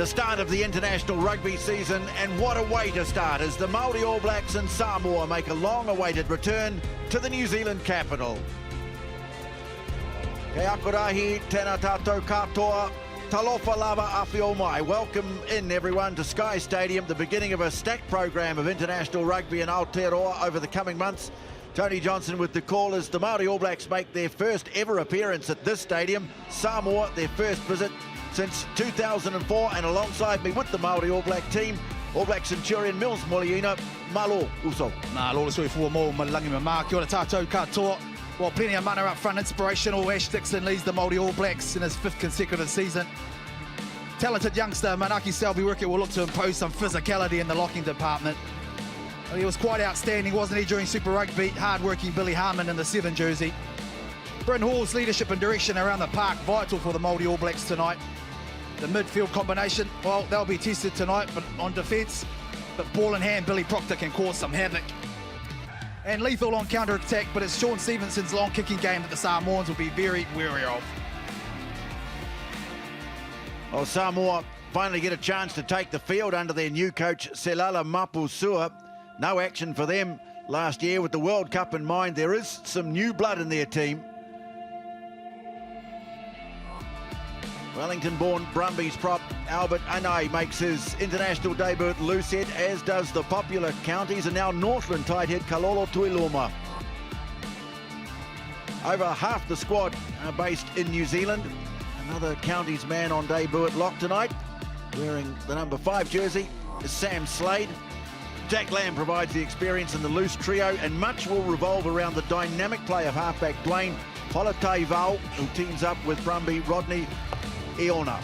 The start of the international rugby season, and what a way to start as the Māori All Blacks and Samoa make a long-awaited return to the New Zealand capital. Kei akurahi, tēnā tātou katoa, talofa lava awhi o mai. Welcome in everyone to Sky Stadium, the beginning of a stacked program of international rugby in Aotearoa over the coming months. Tony Johnson with the call as the Māori All Blacks make their first ever appearance at this stadium. Samoa, their first visit since 2004, and alongside me with the Māori All Black team, All Black Centurion Mills Moliina, malo uso. Nā, lolo sui fua mō malangi me mā, kia ora tātou katoa. Well, plenty of mana up front, inspirational. Ash Dixon leads the Māori All Blacks in his 5th consecutive season. Talented youngster Manaki Selby-Rickett will look to impose some physicality in the locking department. Well, he was quite outstanding, wasn't he, during Super Rugby? Hard-working Billy Harmon in the 7 jersey. Bryn Hall's leadership and direction around the park, vital for the Māori All Blacks tonight. The midfield combination, well, they'll be tested tonight, but on defence. But ball in hand, Billy Proctor can cause some havoc. And lethal on counter-attack, but it's Sean Stevenson's long kicking game that the Samoans will be very wary of. Well, Samoa finally get a chance to take the field under their new coach, Selala Mapusua. No action for them last year with the World Cup in mind. There is some new blood in their team. Wellington-born Brumbies prop Albert Anai makes his international debut at Loosehead, as does the popular Counties and now Northland tight head Kalolo Tuiloma. Over half the squad are based in New Zealand. Another Counties man on debut at lock tonight, wearing the number 5 jersey, is Sam Slade. Jack Lamb provides the experience in the loose trio, and much will revolve around the dynamic play of halfback Dwayne Politei-Vau, who teams up with Brumby Rodney Iona.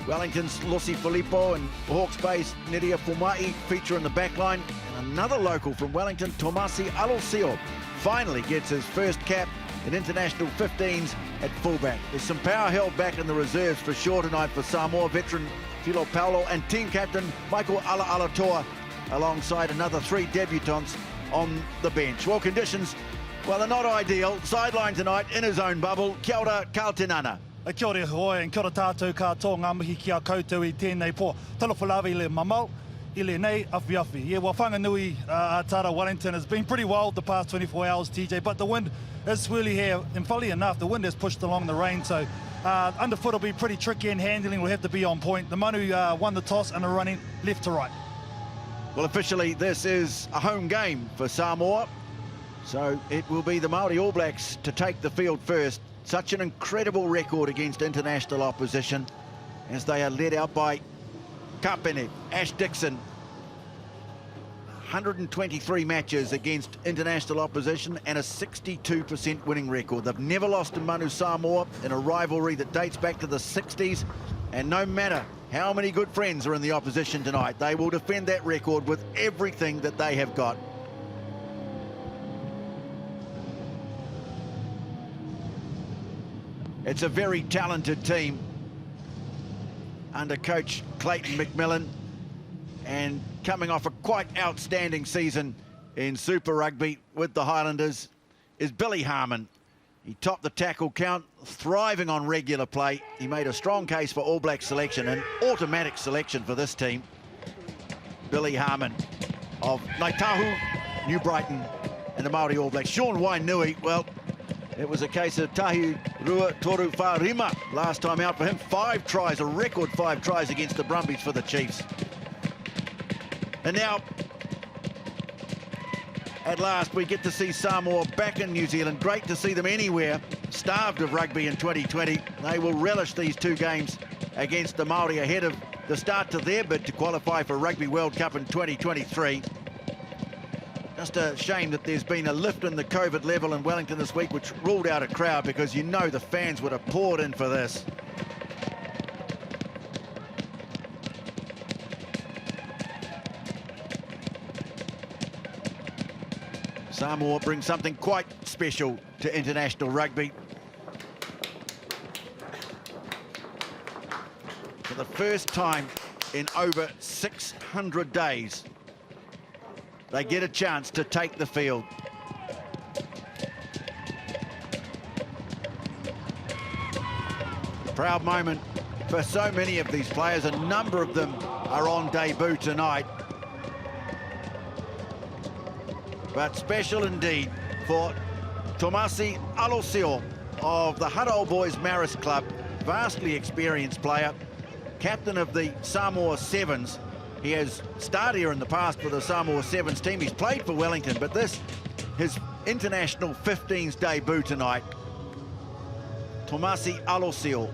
Wellington's Lucy Filippo and Hawke's Bay's Nidia Fumai feature in the backline, and another local from Wellington, Tomasi Alosio, finally gets his first cap in international 15s at fullback. There's some power held back in the reserves for sure tonight for Samoa. Veteran Filo Paulo and team captain Michael Ala'alatoa alongside another 3 debutants on the bench. Well, conditions, well, they're not ideal. Sideline tonight in his own bubble. Kia ora, Carl Tinana. Kia ora hoi, and kia ora tātou katoa ngā mihi kia koutou I tēnei po. Talofalawi le mamau, I le nei awhi awhi. Yeah, well, whanganui Tara Wellington has been pretty wild the past 24 hours, TJ, but the wind is swirly here, and funnily enough, the wind has pushed along the rain, so underfoot will be pretty tricky, and handling will have to be on point. The Manu won the toss and are running left to right. Well, officially, this is a home game for Samoa. So it will be the Māori All Blacks to take the field first. Such an incredible record against international opposition as they are led out by Kapene, Ash Dixon. 123 matches against international opposition and a 62% winning record. They've never lost to Manu Samoa in a rivalry that dates back to the 60s. And no matter how many good friends are in the opposition tonight, they will defend that record with everything that they have got. It's a very talented team under coach Clayton McMillan, and coming off a quite outstanding season in Super Rugby with the Highlanders is Billy Harmon. He topped the tackle count, thriving on regular play. He made a strong case for All Black selection, an automatic selection for this team. Billy Harmon of Naitahu, New Brighton, and the Māori All Blacks. Sean Wainui, well, it was a case of Tahi Rua Toru Wharima last time out for him. 5 tries, a record 5 tries against the Brumbies for the Chiefs. And now, at last, we get to see Samoa back in New Zealand. Great to see them anywhere. Starved of rugby in 2020. They will relish these 2 games against the Māori ahead of the start to their bid to qualify for Rugby World Cup in 2023. Just a shame that there's been a lift in the COVID level in Wellington this week, which ruled out a crowd, because you know the fans would have poured in for this. Samoa brings something quite special to international rugby. For the first time in over 600 days, they get a chance to take the field. Proud moment for so many of these players. A number of them are on debut tonight. But special indeed for Tomasi Alosio of the Huddle Boys Marist Club, vastly experienced player, captain of the Samoa Sevens. He has started here in the past for the Samoa Sevens team. He's played for Wellington, but this, his international 15s debut tonight. Tomasi Alosio.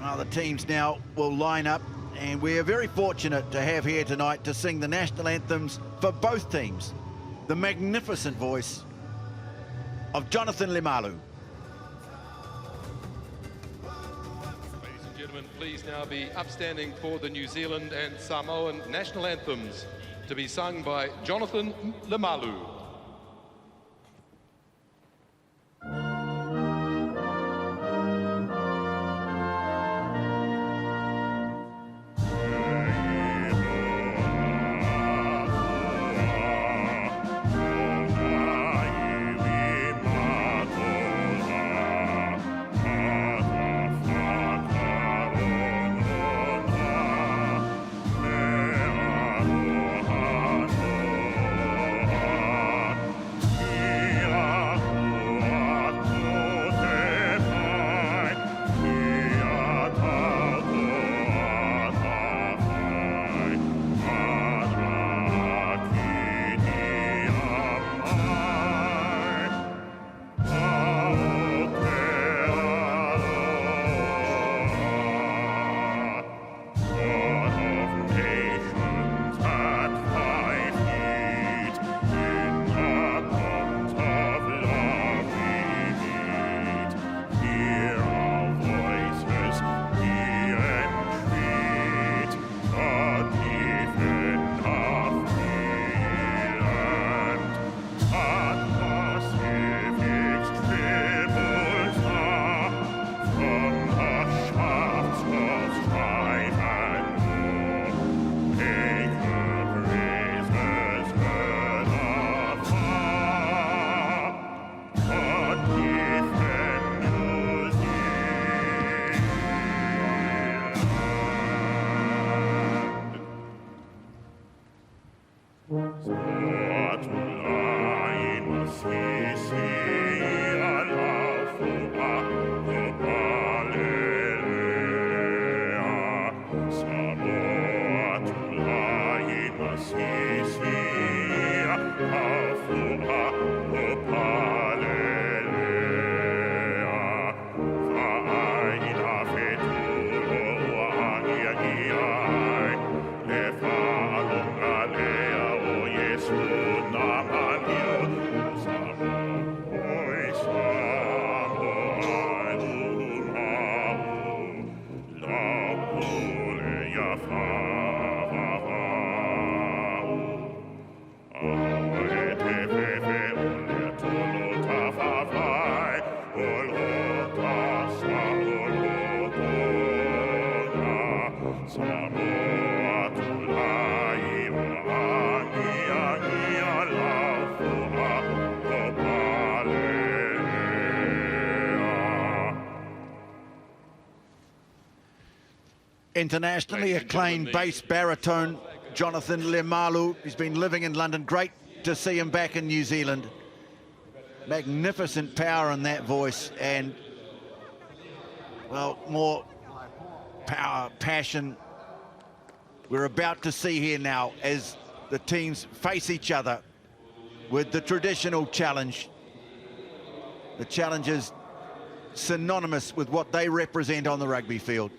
Well, the teams now will line up, and we are very fortunate to have here tonight to sing the national anthems for both teams. The magnificent voice of Jonathan Lemalu. Ladies and gentlemen, please now be upstanding for the New Zealand and Samoan national anthems to be sung by Jonathan Lemalu. Internationally acclaimed bass baritone Jonathan Lemalu. He's been living in London. Great to see him back in New Zealand. Magnificent power in that voice, and, well, more power, passion. We're about to see here now as the teams face each other with the traditional challenge. The challenge is synonymous with what they represent on the rugby field.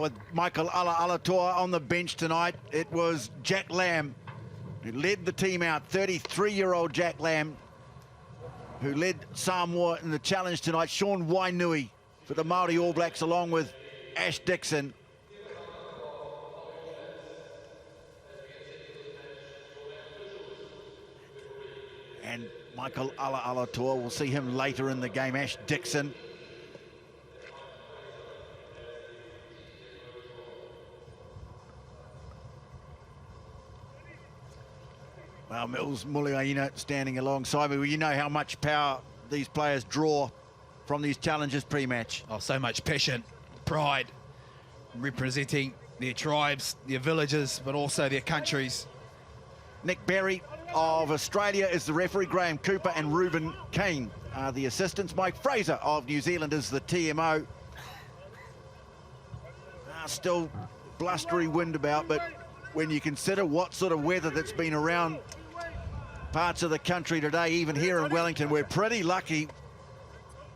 With Michael Alatoa on the bench tonight, it was Jack Lamb who led the team out. 33-year-old Jack Lamb, who led Samoa in the challenge tonight. Sean Wainui for the Māori All Blacks, along with Ash Dixon. And Michael Alatoa, we'll see him later in the game. Ash Dixon. Well, Mills Muliaina standing alongside me. Well, you know how much power these players draw from these challenges pre-match. Oh, so much passion, pride, representing their tribes, their villages, but also their countries. Nick Berry of Australia is the referee. Graham Cooper and Reuben Keane are the assistants. Mike Fraser of New Zealand is the TMO. Still blustery wind about, but when you consider what sort of weather that's been around parts of the country today, even here in Wellington, we're pretty lucky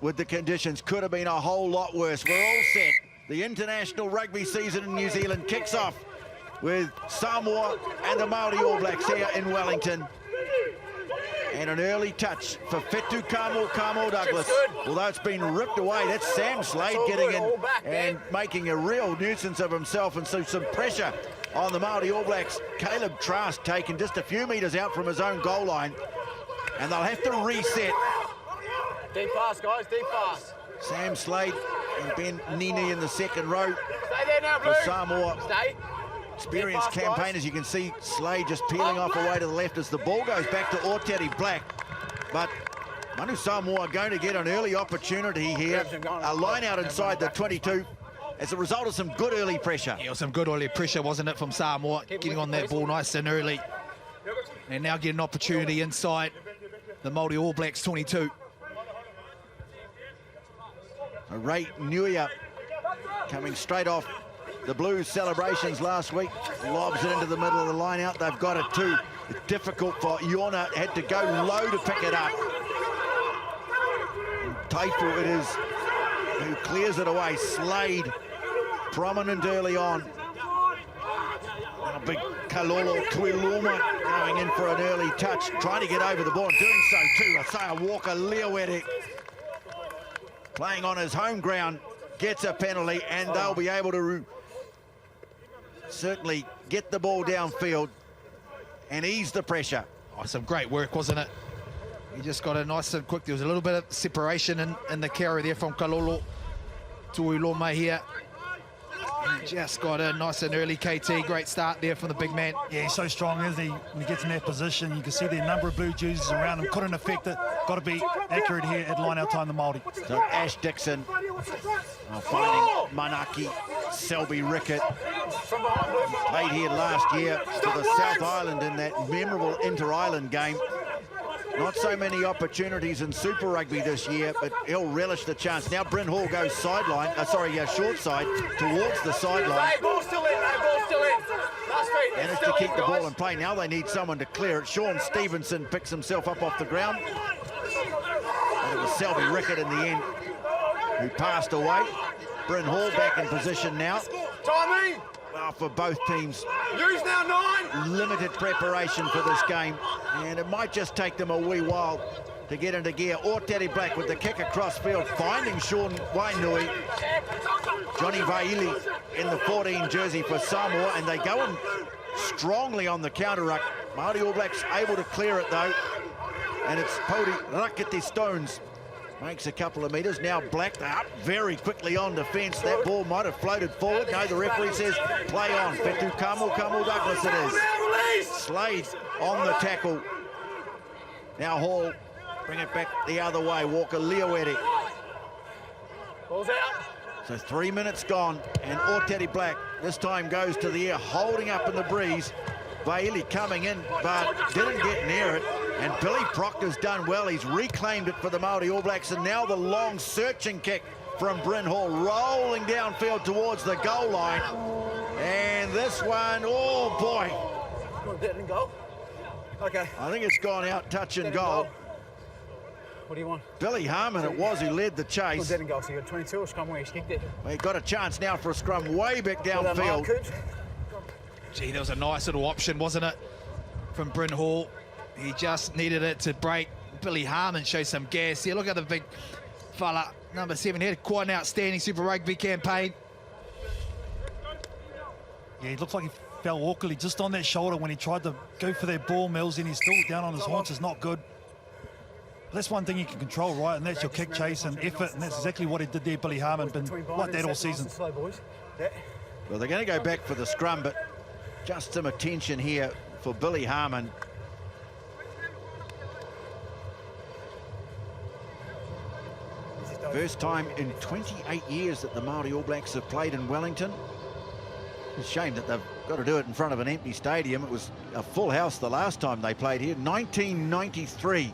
with the conditions. Could have been a whole lot worse. We're all set. The international rugby season in New Zealand kicks off with Samoa and the Māori All Blacks here in Wellington. And an early touch for Fetu Kamo Douglas. Although it's been ripped away, that's Sam Slade getting in and making a real nuisance of himself, and so some pressure on the Māori All Blacks. Caleb Trask taken just a few metres out from his own goal line, and they'll have to reset. Deep pass, guys, deep pass. Sam Slade and Ben Nini in the second row. Stay there now, Blue. For Samoa. Stay. Experienced campaigners. You can see Slade just peeling off away to the left as the ball goes back to Oteri Black. But Manu Samoa going to get an early opportunity here. A line out inside the 22 as a result of some good early pressure. Yeah, some good early pressure, wasn't it, from Samoa? Getting on that ball nice and early. And now getting an opportunity inside the Māori All Blacks 22. Ray Nuia coming straight off the Blues celebrations last week, lobs it into the middle of the line out. They've got it too. It's difficult for Iona, had to go low to pick it up. Taifu it is who clears it away. Slade, prominent early on. Now big Kalolo Tuiluma going in for an early touch, trying to get over the ball, and doing so too. Isaiah Walker Leawete playing on his home ground, gets a penalty, and they'll be able to certainly get the ball downfield and ease the pressure Oh, some great work, wasn't it? He just got it nice and quick. There was a little bit of separation in the carry there from Kalolo to Uloma here. And just got in nice and early, KT. Great start there from the big man. Yeah, he's so strong, isn't he? When he gets in that position, you can see the number of blue jerseys around him. Couldn't affect it. Got to be accurate here at line-out time, the Māori. So Ash Dixon finding Manaki, Selby Rickett. Played here last year for the South Island in that memorable inter-island game. Not so many opportunities in Super Rugby this year, but he'll relish the chance. Now Bryn Hall goes sideline, short side, towards the sideline. Ball still in, ball still in. Last feet. Managed to keep the ball in play. Now they need someone to clear it. Sean Stevenson picks himself up off the ground. And it was Selby Rickett in the end who passed away. Bryn Hall back in position now. Timing. Well, for both teams, Use now 9. limited preparation for this game, and it might just take them a wee while to get into gear. Oteri Black with the kick across field, finding Sean Wainui. Johnny Vaili in the 14 jersey for Samoa, and they go in strongly on the counter-ruck. Māori All Blacks able to clear it though, and it's Poti Rakete Stones. Makes a couple of metres. Now Black up very quickly on defence. That ball might have floated forward. No, the referee says play on. Fetu Kamu Douglas it is. Slade on the tackle. Now Hall, bring it back the other way. Walker Leoeri. Ball's out. So 3 minutes gone, and Oteri Black this time goes to the air, holding up in the breeze. Vaili coming in, but didn't get near it. And Billy Proctor's done well. He's reclaimed it for the Māori All Blacks. And now the long searching kick from Bryn Hall, rolling downfield towards the goal line. And this one, oh boy. Dead and goal. Okay. I think it's gone out, touch and goal. What do you want? Billy Harmon it was who led the Well, chase. dead and goal, so you got 22 or scrum where he's kicked it. Well, he got a chance now for a scrum way back downfield. Gee, that was a nice little option, wasn't it, from Bryn Hall? He just needed it to break. Billy Harmon show some gas here. Look at the big fella, number 7. He had quite an outstanding Super Rugby campaign. Yeah, he looks like he fell awkwardly just on that shoulder when he tried to go for that ball, Mills, and he's still down on his haunches. Not good. That's one thing you can control, right? And that's your kick chase and effort, and that's exactly what he did there, Billy Harmon. Been like that all season. Well, they're going to go back for the scrum, but just some attention here for Billy Harmon. First time in 28 years that the Māori All Blacks have played in Wellington. It's a shame that they've got to do it in front of an empty stadium. It was a full house the last time they played here, 1993.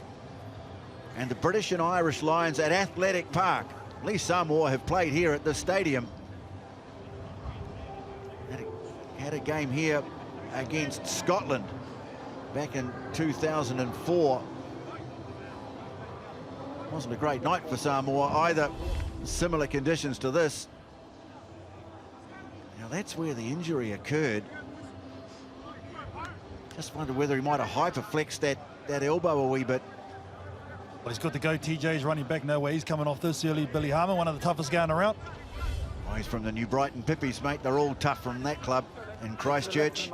And the British and Irish Lions at Athletic Park. At least Samoa have played here at the stadium. Had a game here against Scotland back in 2004. Wasn't a great night for Samoa either. Similar conditions to this. Now that's where the injury occurred. Just wonder whether he might have hyperflexed that elbow a wee bit. Well, he's good to go. TJ's running back. No way he's coming off this early. Billy Harmon, one of the toughest going around. Oh, he's from the New Brighton Pippies, mate. They're all tough from that club in Christchurch.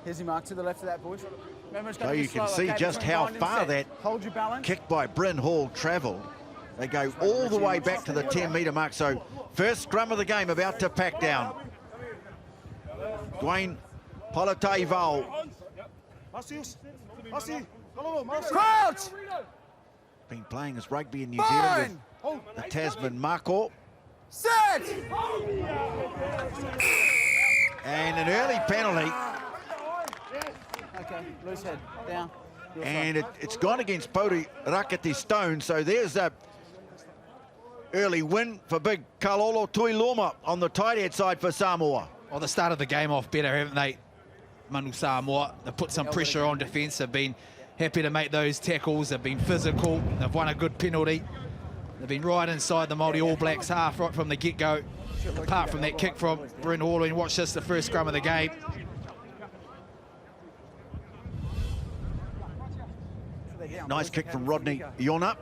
Here's your mark to the left of that, boys. Remember, it's So gonna be you can slow, see okay? just Between how bind and far set. that Hold your balance. kick by Bryn Hall travelled. They go all the way back to the 10-metre mark. So first scrum of the game about to pack down. Dwayne Politaival. Crouch! Been playing his rugby in New Zealand with the Tasman Mako. Set! And an early penalty. Okay, loose head, down. And it's gone against Poti Rakete Stone. So there's a early win for big Kalolo Tuiloma on the tight head side for Samoa. Well, they started the game off better, haven't they? Manu Samoa. They've put some pressure on defence. They've been happy to make those tackles. They've been physical. They've won a good penalty. They've been right inside the Māori All Blacks half right from the get-go. Apart from that kick from Bryn Hall, and watch this, the first scrum of the game. Nice kick from Rodney Yona.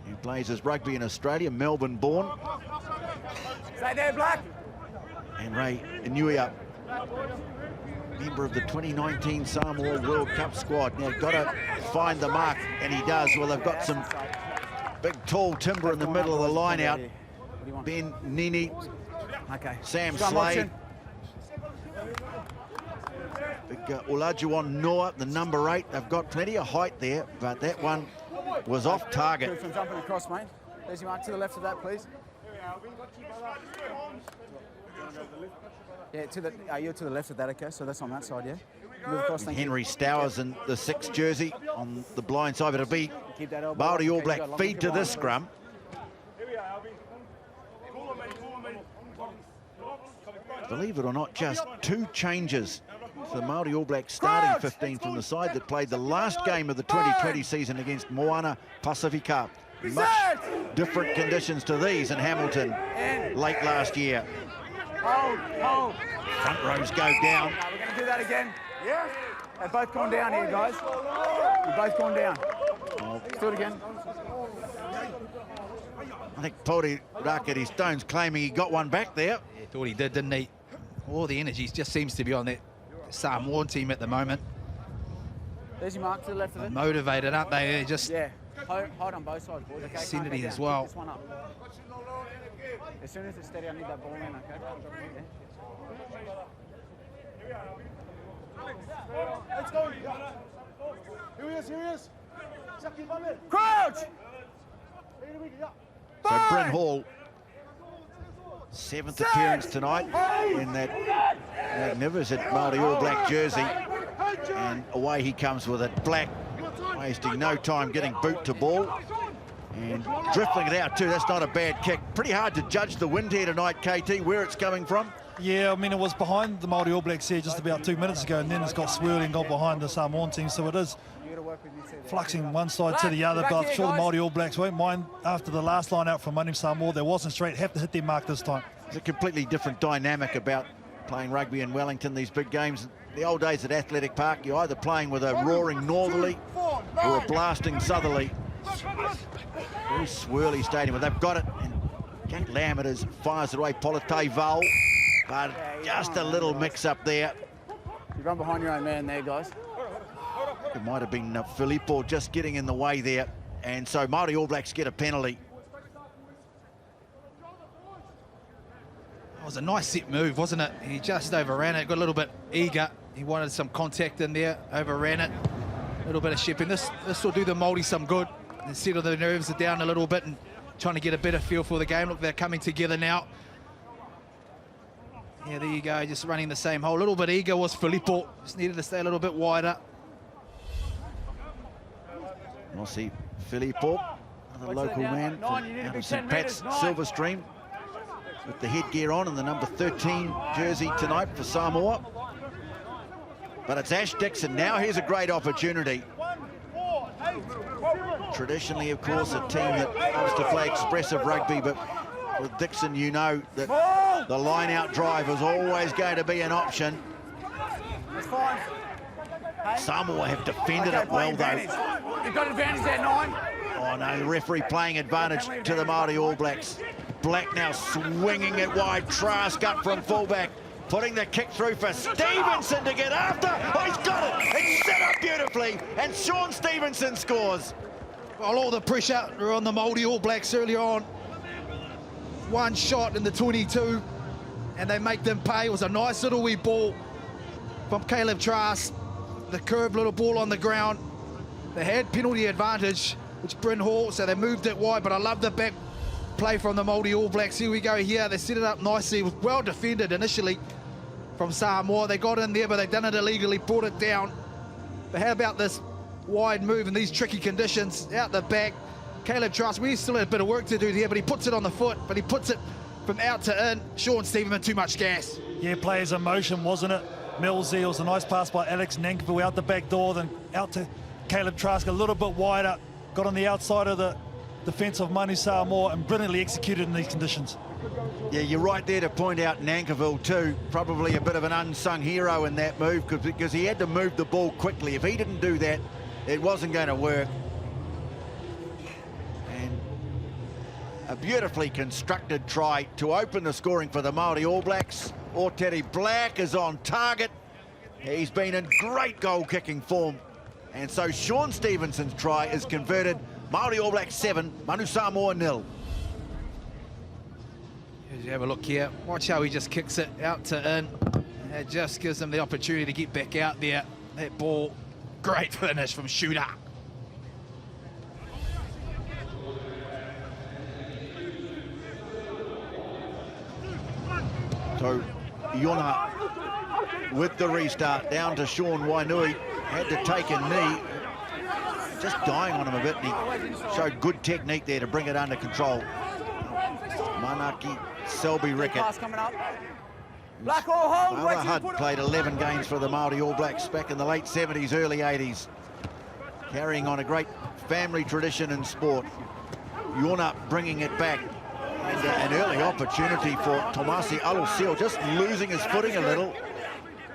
He plays his rugby in Australia, Melbourne born. Stay there, Black. And Ray Inuia member of the 2019 Samoa World Cup squad. Now, got to find the mark, and he does. Well, they've got some big, tall timber in the middle of the line out. Ben Nini, Okay. Sam Scrum Slade. option. Big Olajuwon Noah, the number 8. They've got plenty of height there, but that one was off target. From jumping across, mate. There's your mark to the left of that, please. Yeah, you're to the left of that, okay? So that's on that side, yeah? Move across, thank you. Henry Stowers in the 6th jersey on the blind side, but it'll be Keep that elbow Māori up. All Okay, Black you got feed to longer this scrum. Believe it or not, just 2 changes for the Māori All Blacks starting 15 from the side that played the last game of the 2020 season against Moana Pasifika. Much different conditions to these in Hamilton late last year. Hold. Front rows go down. No, we're going to do that again. Yeah. They've both gone down here, guys. You've both gone down. Let's do it again. I think Pori Raketi Stone's claiming he got one back there. Yeah, thought he did, didn't he? All the energy just seems to be on that Samoan team at the moment. There's your mark to the left of it. Motivated, aren't they? They're just Yeah. Hold on both sides, boys. Okay. Vicinity Can't go as down. well. Pick this one up. As soon as it's steady, I need that ball in, okay? Let's go. Here he is. Crouch! So Bryn Hall, 7th appearance tonight in that magnificent Māori All Black jersey. And away he comes with it. Black, wasting no time getting boot to ball. And drifting it out too, that's not a bad kick. Pretty hard to judge the wind here tonight, KT, where it's coming from. Yeah, I mean, it was behind the Māori All Blacks here just about 2 minutes ago, and then it's got swirling, got behind the Samoan team, so it is fluxing one side to the other, but I'm sure the Māori All Blacks won't mind after the last line out from Manu Samoa. There wasn't straight, have to hit their mark this time. There's a completely different dynamic about playing rugby in Wellington, these big games. The old days at Athletic Park, you're either playing with a roaring northerly or a blasting southerly. Very swirly stadium, but they've got it. And Jack Lammers fires it away, Polite Val, but just a little mix-up there. You run behind your own man there, guys. It might have been Filippo just getting in the way there. And so Māori All Blacks get a penalty. It was a nice set move, wasn't it? He just overran it, got a little bit eager. He wanted some contact in there, overran it. A little bit of shipping. This will do the Māori some good. And settle the nerves down a little bit and trying to get a better feel for the game. Look, they're coming together now. Yeah, there you go, just running the same hole. A little bit eager was Filippo. Just needed to stay a little bit wider. We'll see Filippo, another local man from out of St. Pat's, Silverstream, with the headgear on and the number 13 jersey tonight for Samoa. But it's Ash Dixon now. Here's a great opportunity. Traditionally, of course, a team that wants to play expressive rugby, but with Dixon, you know that the line-out drive is always going to be an option. That's fine. Samoa have defended it well, though. You've got advantage there, 9. Oh, no, the referee playing advantage to the Māori All Blacks. Black now swinging it wide. Trask up from fullback, putting the kick through for Stevenson to get after. Oh, he's got it. It's set up beautifully, and Sean Stevenson scores. Well, all the pressure were on the Māori All Blacks earlier on. One shot in the 22, and they make them pay. It was a nice little wee ball from Caleb Trask. The curved little ball on the ground. They had penalty advantage, which Bryn Hall, so they moved it wide, but I love the back play from the Māori All Blacks. Here we go here. They set it up nicely. It was well defended initially from Samoa. They got in there, but they done it illegally, brought it down. But how about this wide move in these tricky conditions? Out the back, Caleb Trask, we still had a bit of work to do here, but he puts it on the foot, but he puts it from out to in. Sean Stevenson, too much gas. Yeah, players in motion, wasn't it? Millsy, it was a nice pass by Alex Nankerville out the back door, then out to Caleb Trask, a little bit wider, got on the outside of the defence of Manu Samoa and brilliantly executed in these conditions. Yeah, you're right there to point out Nankerville too. Probably a bit of an unsung hero in that move because he had to move the ball quickly. If he didn't do that, it wasn't going to work. And a beautifully constructed try to open the scoring for the Māori All Blacks. Oteri Black is on target. He's been in great goal-kicking form. And so Sean Stevenson's try is converted. Māori All Blacks 7, Manu Samoa 0. As you have a look here, watch how he just kicks it out to in. It just gives him the opportunity to get back out there. That ball, great finish from Shooter. So Iona with the restart down to Sean Wainui. Had to take a knee. Just dying on him a bit. And he showed good technique there to bring it under control. Manaki Selby Rickett. Pass coming up. Black all hold. Father Hudd played 11 games for the Māori All Blacks back in the late 70s, early 80s. Carrying on a great family tradition in sport. Iona bringing it back. And an early opportunity for Tomasi Alusio, just losing his footing a little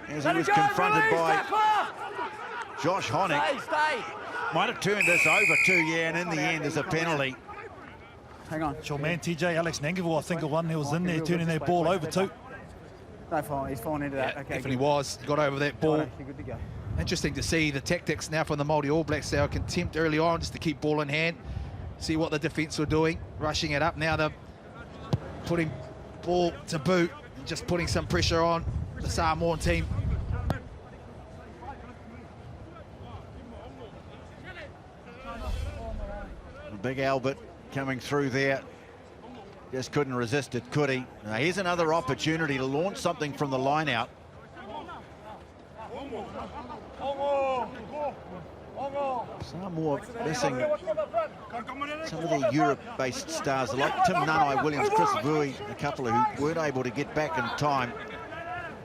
as he was confronted by Josh Honeck. Might have turned this over too, yeah, and in the end there's a penalty. Hang on. It's your man, TJ, Alex Nangivel, I think, the one who was in there turning their ball over too. No, fine. He's fallen into that. Yeah, Okay, definitely good. was. Got over that ball. You're good to go. Interesting to see the tactics now from the Māori All Blacks. They were contempt early on just to keep ball in hand. See what the defence were doing, rushing it up. Now they're putting ball to boot and just putting some pressure on the Samoan team. Big Albert coming through there. Just couldn't resist it, could he? Now here's another opportunity to launch something from the line out. Samoa missing some of their Europe-based stars like Tim Nanai Williams, Chris Vui, a couple who weren't able to get back in time.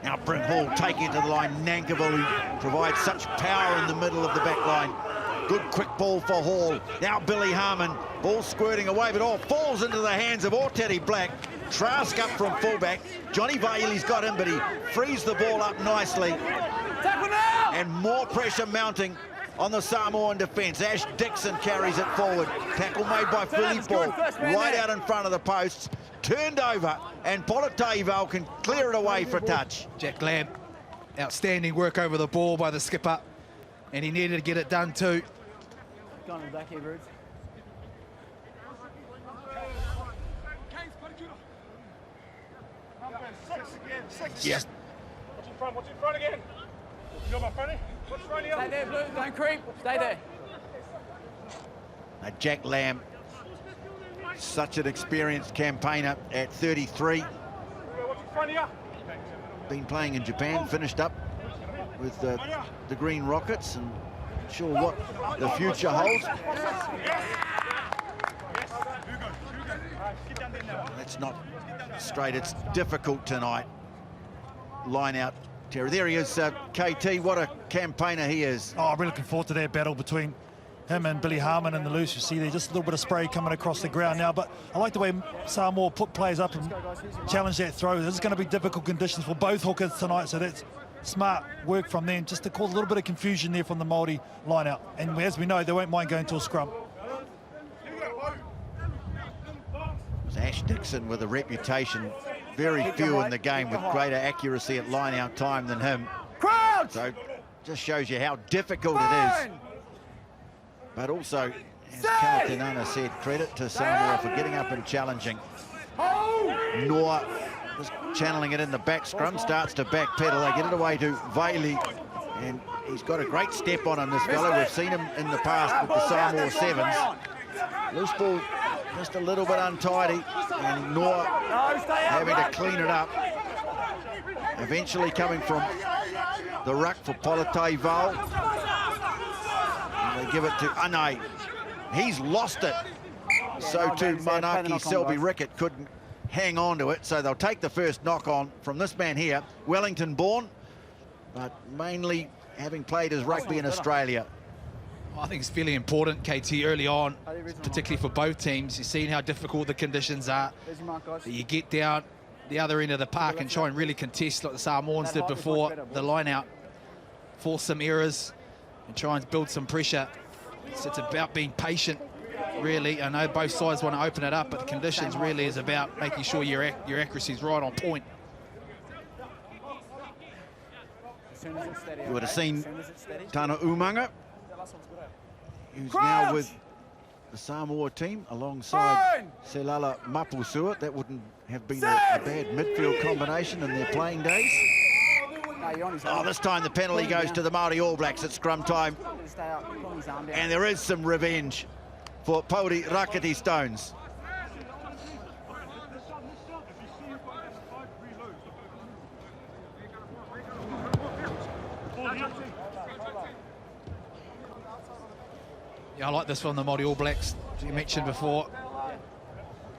Now Bryn Hall taking it to the line. Nankerville, who provides such power in the middle of the back line. Good quick ball for Hall. Now Billy Harmon, ball squirting away, but all falls into the hands of Orteri Black. Trask up from fullback. Johnny Vaili's got him, but he frees the ball up nicely. And more pressure mounting on the Samoan defence. Ash Dixon carries it forward. Tackle made by Filippo, right out in front of the posts. Turned over, and Politaival can clear it away for a touch. Jack Lamb, outstanding work over the ball by the skipper, and he needed to get it done too. Gone in the back here, Roots. Yes. What's in front again? You got my fronty? What's front here? Stay there, Blue. Don't creep. Stay there. Jack Lamb, such an experienced campaigner at 33. What's in front here? Been playing in Japan, finished up with the Green Rockets, and not sure what the future holds. That's not straight. It's difficult tonight. Line out, Terry. There he is, KT. What a campaigner he is. Oh, I'm really looking forward to that battle between him and Billy Harmon in the loose. You see there, just a little bit of spray coming across the ground now, but I like the way Samoa put players up and challenge that throw. This is going to be difficult conditions for both hookers tonight, so that's smart work from them, just to cause a little bit of confusion there from the Māori line-out. And as we know, they won't mind going to a scrum. Ash Dixon with a reputation, very few in the game with greater accuracy at line-out time than him. Crowd! So just shows you how difficult it is. But also, as Katanana said, credit to Samoa for getting up and challenging. Noah just channeling it in the back. Scrum starts to backpedal. They get it away to Vaili, and he's got a great step on him, this fellow. We've seen him in the past with the Samoa Sevens. Loose ball just a little bit untidy, and Noah having to clean it up. Eventually coming from the ruck for Politaival. They give it to Ane. He's lost it. So too Manaki Selby Rickett couldn't hang on to it. So they'll take the first knock on from this man here, Wellington born, but mainly having played his rugby in Australia. I think it's fairly important, KT, early on, particularly for both teams. You've seen how difficult the conditions are. That you get down the other end of the park and try and really contest like the Samoans did before the line out, force some errors and try and build some pressure. So it's about being patient, really. I know both sides want to open it up, but the conditions really is about making sure your accuracy is right on point. soon as it's steady, You would have okay? seen As soon as it's steady. Tana Umanga, who's now with the Samoa team alongside Selala Mapusua. That wouldn't have been a bad midfield combination in their playing days. No, you're on his Oh, arm. this time the penalty goes to the Māori All Blacks at scrum time. Stay up, pull his arm down. And there is some revenge for Pauri Rakati Stones. Yeah, I like this from the Māori All Blacks, as you mentioned before.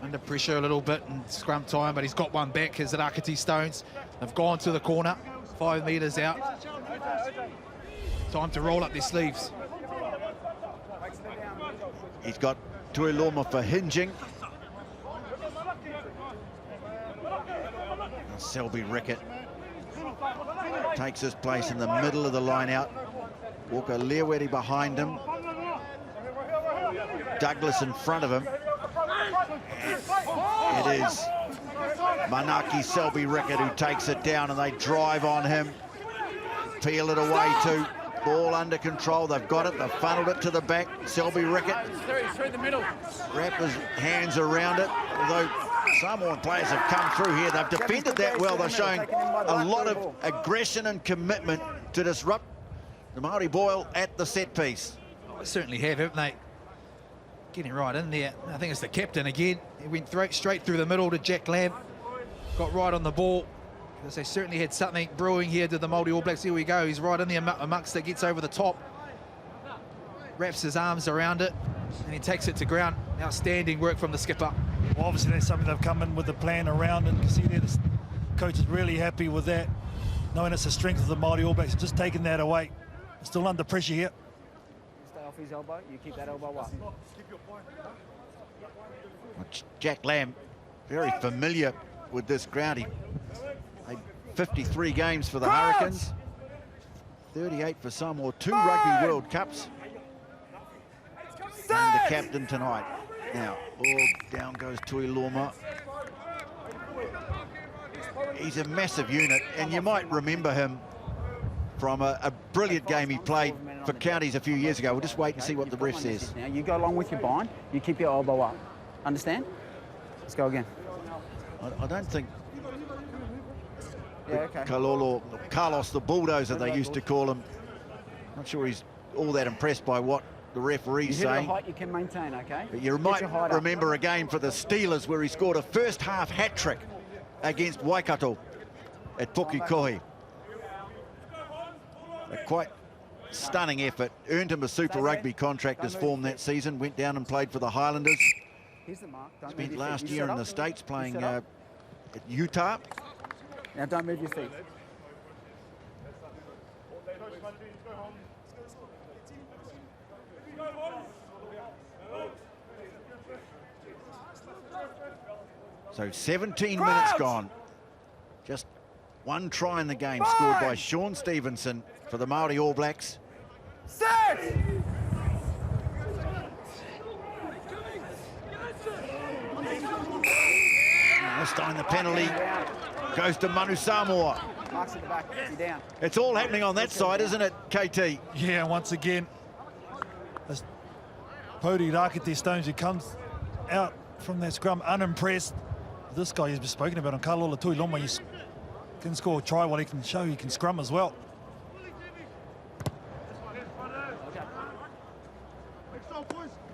Under pressure a little bit in scrum time, but he's got one back, his Rakati Stones. They've gone to the corner, 5 metres out. Time to roll up their sleeves. He's got Tuiloma for hinging. And Selby Rickett takes his place in the middle of the line out. Walker Leawedi behind him. Douglas in front of him. It is Manaki Selby Rickett who takes it down, and they drive on him. Peel it away too. Ball under control. They've got it. They've funneled it to the back. Selby Rickett Through the middle. wrap his hands around it. Although Samoan players have come through here, they've defended that well. They're showing a lot of aggression and commitment to disrupt the Māori Boil at the set piece. They certainly have, haven't they? Getting right in there. I think it's the captain again. He went straight through the middle to Jack Lamb. Got right on the ball. Because they certainly had something brewing here to the Māori All Blacks. Here we go. He's right in there amongst it, gets over the top. Wraps his arms around it, and he takes it to ground. Outstanding work from the skipper. Well, obviously that's something they've come in with the plan around, and you can see there the coach is really happy with that, knowing it's the strength of the Māori All Blacks, just taking that away. Still under pressure here. Stay off his elbow. You keep that elbow up. Jack Lamb, very familiar with this ground. He played 53 games for the Hurricanes, 38 for Samoa, 2 Rugby World Cups. And the captain tonight. Now, down goes Tuiloma. He's a massive unit, and you might remember him from a brilliant game he played for Counties a few years ago. We'll just wait and see what the ref says. Now you go along with your bind. You keep your elbow up. Understand? Let's go again. I don't think Yeah, okay. Carlos the Bulldozer, they used to call him. Not sure he's all that impressed by what the referee's You hit a saying. height you can maintain, okay? But you Get might your height up. remember a game for the Steelers where he scored a first half hat-trick against Waikato at Pukekohe. A quite stunning effort. Earned him a Super Rugby contract as form that season. Went down and played for the Highlanders. Here's the mark. Don't move Spent your last feet. You year set in the up. States You playing set up. at Utah. Now don't move your feet. So 17 minutes gone. Just one try in the game scored by Sean Stevenson for the Māori All Blacks. This time the penalty goes to Manu Samoa. Marks at the back. You're down. It's all happening on that side, isn't it, KT? Yeah, once again, as Pauri Rakati Stones, who comes out from that scrum unimpressed. This guy has been spoken about on Kalola Tuiloma. He can score a try while he can show he can scrum as well.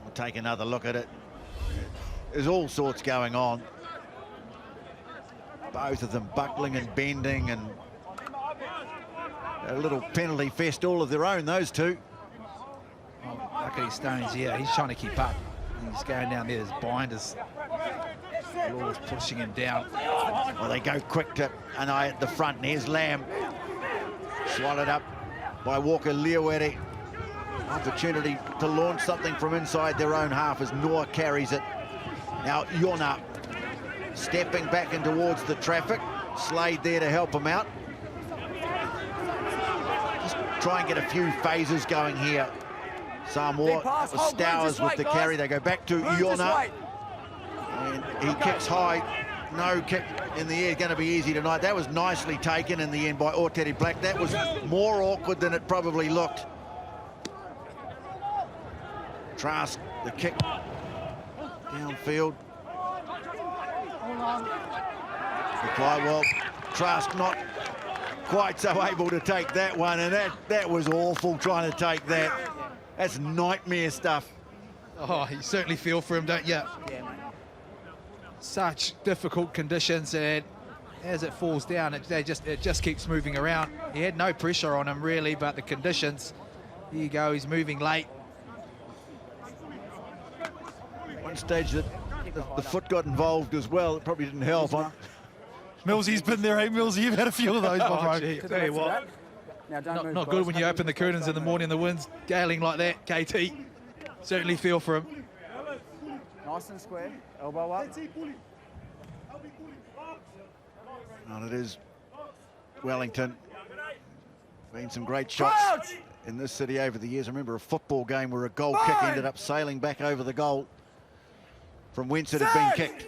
We'll take another look at it. There's all sorts going on. Both of them buckling and bending, and a little penalty fest all of their own, those two. Rakati Stones, yeah, he's trying to keep up. He's going down there, his binders. Law's pushing him down. Well, they go quick to an eye at the front, and here's Lamb. Swallowed up by Walker Leawedi. Opportunity to launch something from inside their own half as Noah carries it. Now Yona stepping back and towards the traffic. Slade there to help him out. Just try and get a few phases going here. Samoa with Stowers with the carry. They go back to Yona. And he kicks high. no kick in the air going to be easy tonight. That was nicely taken in the end by Oteri Black. That was more awkward than it probably looked. Trask, the kick downfield. Well, Trask not quite so able to take that one, and that was awful trying to take that. That's nightmare stuff. Oh, you certainly feel for him, don't you? Yeah, mate. Such difficult conditions, and as it falls down, it just keeps moving around. He had no pressure on him really, but the conditions. Here you go, he's moving late. One stage that the foot got involved as well. It probably didn't help. Huh? Millsy's been there, hey, Millsy? You've had a few of those, my bro. Gee, tell you what, Now, don't move, not guys. good when you open the curtains in the morning and the wind's gailing like that, KT. Certainly feel for him. Nice and square. Elbow up. And it is Wellington. Been some great shots in this city over the years. I remember a football game where a goal kick ended up sailing back over the goal from whence it had been kicked.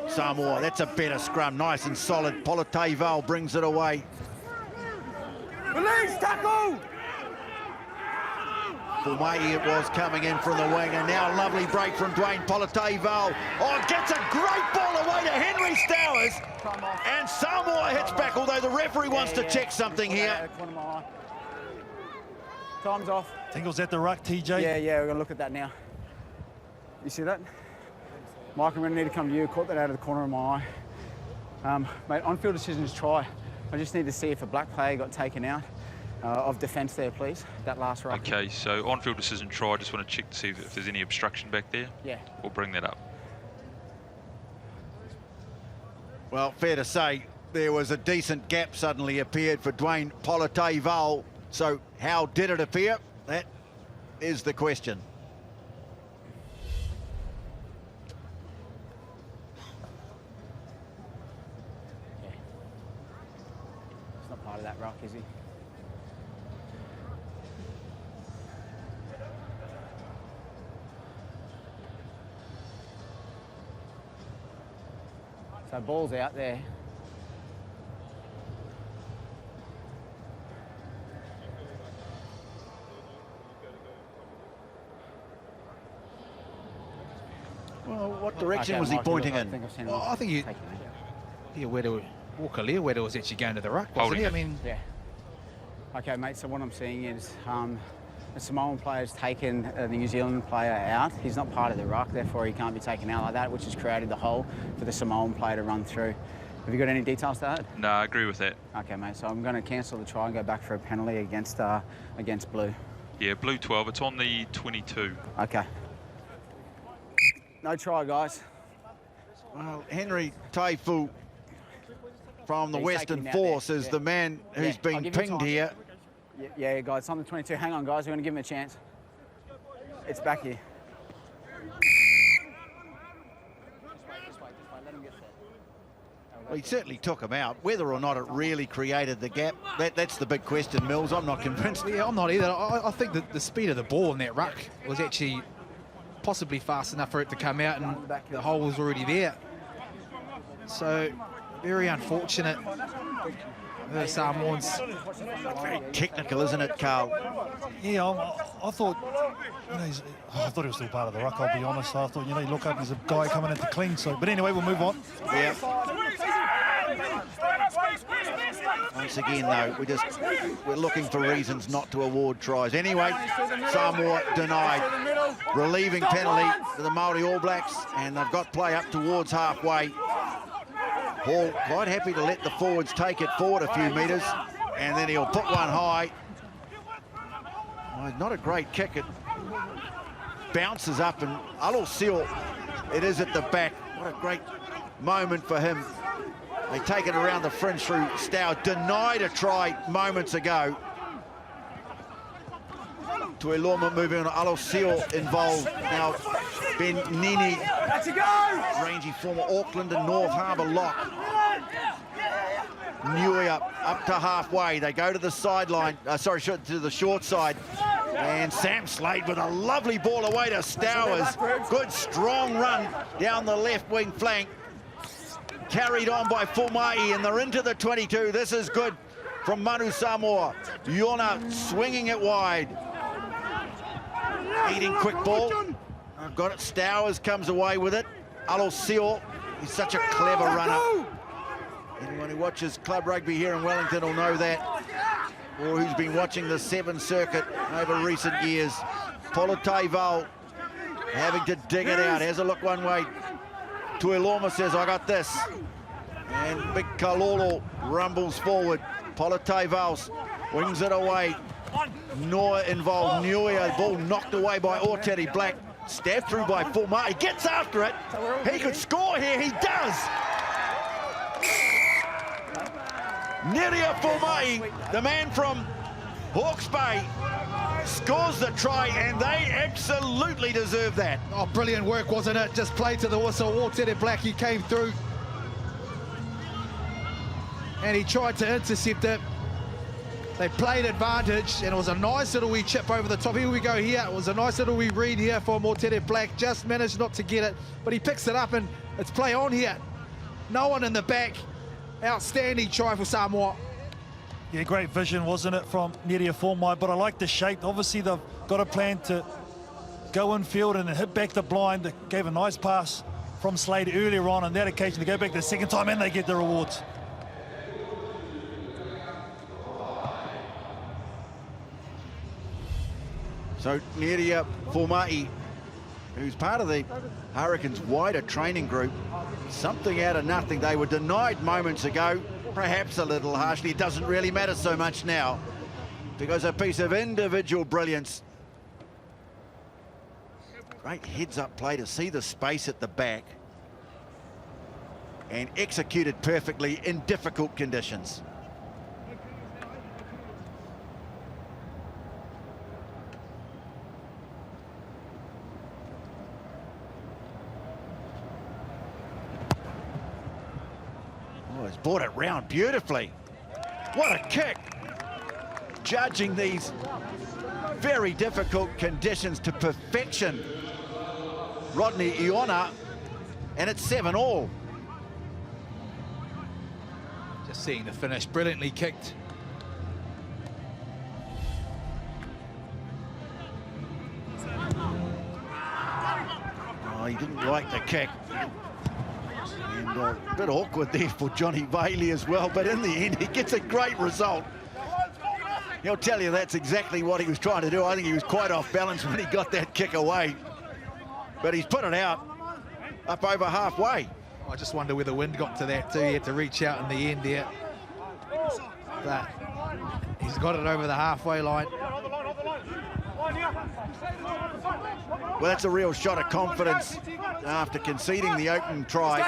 Samoa, that's a better scrum, nice and solid. Politeival brings it away. Release, tackle! Fulmai it was coming in from the wing, and now a lovely break from Dwayne Politeival. Oh, gets a great ball away to Henry Stowers. And Samoa hits back, although the referee wants to check something here. Time's off. I think it was at the ruck, TJ. Yeah, we're going to look at that now. You see that? Mike, I'm going to need to come to you. Caught that out of the corner of my eye. Mate, on-field decisions try. I just need to see if a black player got taken out of defence there, please. That last ruck. Okay, so on-field decision try. I just want to check to see if there's any obstruction back there. Yeah. We'll bring that up. Well, fair to say, there was a decent gap suddenly appeared for Dwayne Politeival. So how did it appear? That is the question. It's not part of that ruck, is he? So ball's out there. Well, what direction Okay, was he Mike, pointing I in? think I've seen Well, I think you... taken it. Yeah, Walker Learweather was actually going to the ruck, wasn't he? I mean, Yeah. Okay, mate, so what I'm seeing is the Samoan player's taken the New Zealand player out. He's not part of the ruck, therefore he can't be taken out like that, which has created the hole for the Samoan player to run through. Have you got any details to that? No, I agree with that. Okay, mate, so I'm going to cancel the try and go back for a penalty against Blue. Yeah, blue 12. It's on the 22. Okay. No try, guys. Well, Henry Taifu from the Yeah, he's Western taking him out Force there. is Yeah. the man who's Yeah, I'll been give him pinged time. here. Yeah, guys, it's on the 22. Hang on, guys, we're going to give him a chance. It's back here. Just wait, let him get set. Well, he certainly took him out. Whether or not it really created the gap, that's the big question, Mills. I'm not convinced. yeah, I'm not either. I think that the speed of the ball in that ruck was actually possibly fast enough for it to come out, and the hole was already there. So, very unfortunate. The Samoans. Very technical, isn't it, Carl? Yeah, I thought, I thought he was still part of the ruck, I'll be honest. I thought, you look up, there's a guy coming in to clean. So, but anyway, we'll move on. Yeah. Once again, though, we're looking for reasons not to award tries. Anyway, Samoa denied. Relieving penalty for the Māori All Blacks, and they've got play up towards halfway. Hall quite happy to let the forwards take it forward a few metres, and then he'll put one high. Well, not a great kick. It bounces up, and Alo Seal, it is at the back. What a great moment for him. They take it around the fringe through Stow. Denied a try moments ago. Tuiloma moving on. Alo Seal involved. Now Ben Nini, rangy former Auckland and North Harbour lock. Nui up to halfway. They go to the sideline. To the short side. And Sam Slade with a lovely ball away to Stowers. Good strong run down the left wing flank. Carried on by Formai, and they're into the 22. This is good from Manu Samoa. Iona swinging it wide. Eating quick ball. I've got it. Stowers comes away with it. Alosio, he's such a clever runner. Anyone who watches club rugby here in Wellington will know that, or who's been watching the Seven Circuit over recent years. Polotai Val having to dig it out. Has a look one way. Tuiloma says, I got this. And Big Kalolo rumbles forward. Polotai Vals wings it away. Noah involved. Niue, ball knocked away by Oteri Black. Stabbed through by Formai. He gets after it. He could score here. He does. Neria Formai, the man from Hawke's Bay, scores the try, and they absolutely deserve that. Oh, brilliant work, wasn't it? Just played to the whistle. Oteri Black, he came through. And he tried to intercept it. They played advantage, and it was a nice little wee chip over the top. Here we go here. It was a nice little wee read here for Oteri Black. Just managed not to get it, but he picks it up, and it's play on here. No one in the back. Outstanding try for Samoa. Yeah, great vision, wasn't it, from Neria Formai, but I like the shape. Obviously, they've got a plan to go infield and hit back the blind. They gave a nice pass from Slade earlier on that occasion to go back the second time, and they get the rewards. So Neria Formai, who's part of the Hurricanes' wider training group, something out of nothing. They were denied moments ago, perhaps a little harshly. It doesn't really matter so much now, because a piece of individual brilliance. Great heads-up play to see the space at the back, and executed perfectly in difficult conditions. He's brought it round beautifully. What a kick. Judging these very difficult conditions to perfection. Rodney Iona, and it's 7-all. Just seeing the finish, brilliantly kicked. Oh, he didn't like the kick. And a bit awkward there for Johnny Bailey as well, but in the end he gets a great result. He'll tell you that's exactly what he was trying to do. I think he was quite off balance when he got that kick away, but he's put it out up over halfway. I just wonder where the wind got to that too. He had to reach out in the end there, but he's got it over the halfway line. Well, that's a real shot of confidence after conceding the opening try,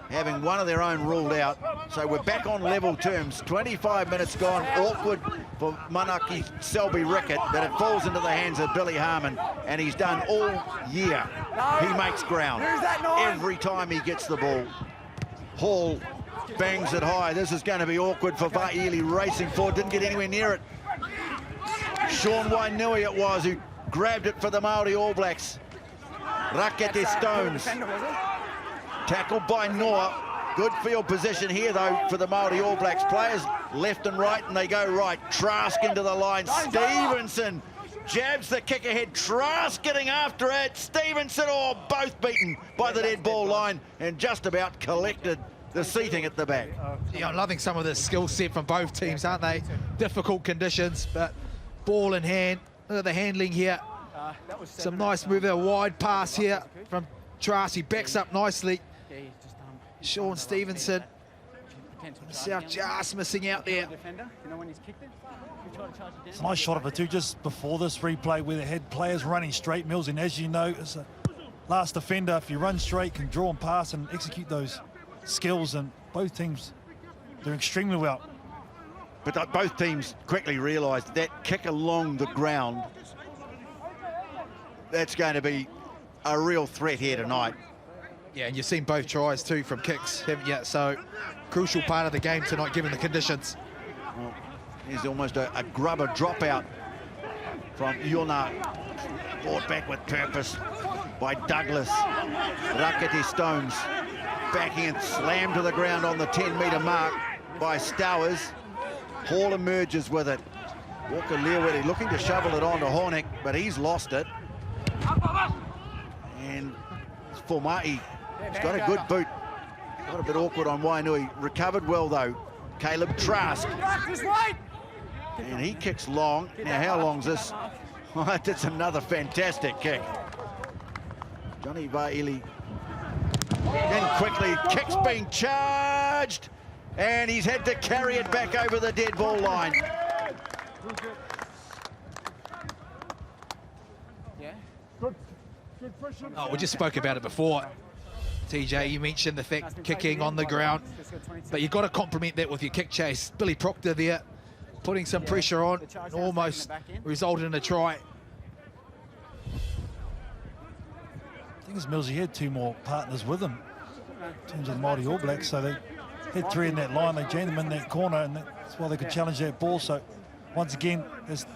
having one of their own ruled out. So we're back on level terms. 25 minutes gone. Awkward for Manaki Selby Rickett, but it falls into the hands of Billy Harmon, and he's done all year. He makes ground every time he gets the ball. Hall bangs it high. This is going to be awkward for Vaili racing forward. Didn't get anywhere near it. Sean Wainui it was who grabbed it for the Māori All Blacks. Rakete Stones. Tackled by Noah. Good field position here, though, for the Māori All Blacks. Players left and right, and they go right. Trask into the line. Stevenson jabs the kick ahead. Trask getting after it. Stevenson, oh, both beaten by the dead ball line, and just about collected the seating at the back. Yeah, I'm loving some of the skill set from both teams, aren't they? Difficult conditions, but ball in hand. Look at the handling here. Some nice move there, wide pass here from Trask. He backs up nicely. Sean Stevenson. South just missing out there. It's a nice shot of it too, just before this replay, where they had players running straight, Mills, and as you know, as a last defender, if you run straight, can draw and pass and execute those skills, and both teams doing extremely well. But both teams quickly realised that kick along the ground, that's going to be a real threat here tonight. Yeah, and you've seen both tries too from kicks, haven't you? So, crucial part of the game tonight, given the conditions. Well, here's almost a grubber dropout from Iona. Brought back with purpose by Douglas. Rakete Stones backing and slammed to the ground on the 10-metre mark by Stowers. Hall emerges with it. Walker Learwitty looking to shovel it on to Hornick, but he's lost it. And Formai, he's got a good boot. Got a bit awkward on Wainui. Recovered well, though. Caleb Trask. And he kicks long. Now, how long's this? Oh, that's another fantastic kick. Johnny Vaili. Then quickly, kick's being charged. And he's had to carry it back over the dead ball line. Oh, we just spoke about it before. TJ, you mentioned the fact kicking on the ground, but you've got to complement that with your kick chase. Billy Proctor there, putting some pressure on, almost resulted in a try. The thing is, Mills, he had 2 more partners with him in terms of the Māori All Blacks, so they had 3 in that line. They jammed them in that corner, and that's why they could challenge that ball. So once again,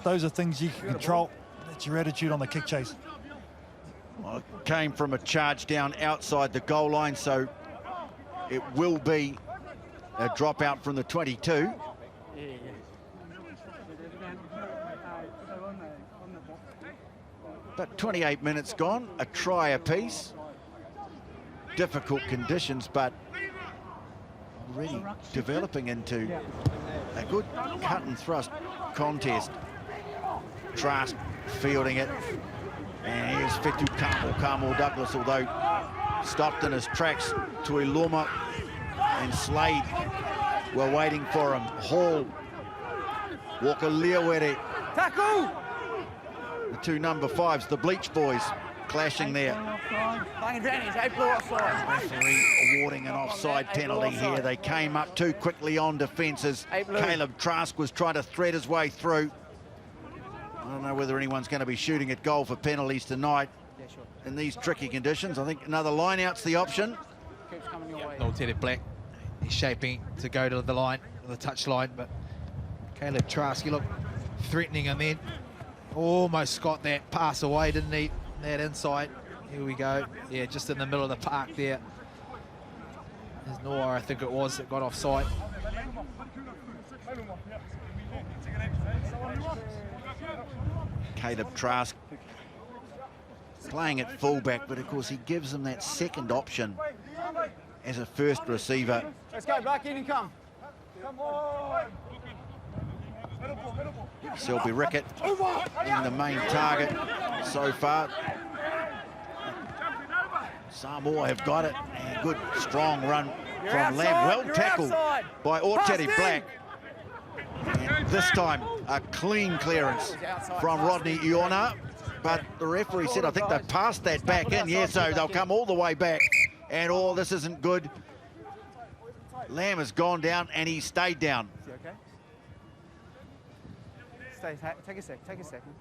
those are things you can control. That's your attitude on the kick chase. Well, it came from a charge down outside the goal line, so it will be a dropout from the 22. But 28 minutes gone, a try apiece. Difficult conditions, but already developing into a good cut and thrust contest. Trask fielding it. And here's Fetu Kamo Douglas, although stopped in his tracks. Tuiloma and Slade were waiting for him. Hall, Walker Leawere. Tackle! The 2 number 5s, the Bleach boys, clashing there. Referee awarding an offside penalty here. They came up too quickly on defences. Caleb Trask was trying to thread his way through. I don't know whether anyone's going to be shooting at goal for penalties tonight in these tricky conditions. I think another line-out's the option. No, Teddy Black, he's shaping to go to the line, the touch line, but Caleb Trask, he looked threatening, and then almost got that pass away, didn't he? That inside. Here we go. Yeah, just in the middle of the park there. There's Noah, I think it was, that got offside. Caleb Trask playing at fullback, but of course he gives them that second option as a first receiver. Let's go, Black, in and come. Selby Rickett being the main target so far. Samoa have got it. And good strong run from Lamb. Well tackled by Orteri Black. And this time a clean clearance from Rodney Iona. But the referee said, I think they passed that back in. Yeah, so they'll come all the way back. And oh, this isn't good. Lamb has gone down and he stayed down. Is he okay? Stay, take a second.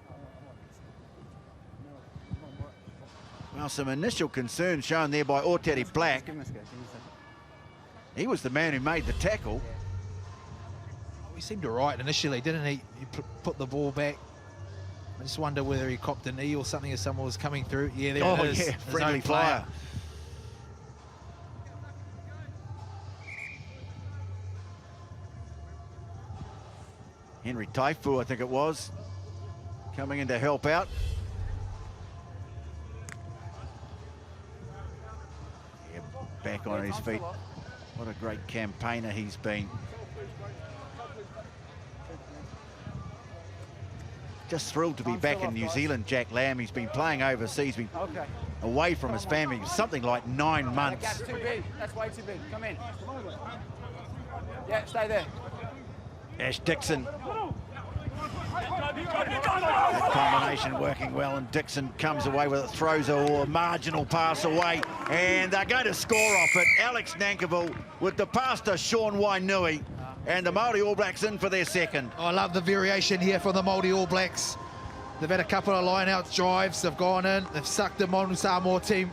Well, some initial concern shown there by Orteri Black. He was the man who made the tackle. He seemed all right initially, didn't he? He put the ball back. I just wonder whether he copped a knee or something as someone was coming through. Yeah, there it is. Yeah, friendly fire. Henry Taifu, I think it was, coming in to help out. Yeah, back on his feet. What a great campaigner he's been. Just thrilled to be back in New Zealand, Jack Lamb. He's been playing overseas, been away from his family for something like 9 months. That's too big. That's way too big. Come in. Yeah, stay there. Ash Dixon. That combination working well, and Dixon comes away with it, throws a marginal pass away, and they're going to score off it. Alex Nankivell with the pass to Sean Wainui, and the Māori All Blacks in for their second. I love the variation here from the Māori All Blacks. They've had a couple of line-out drives, they've gone in, they've sucked the Manu Samoa team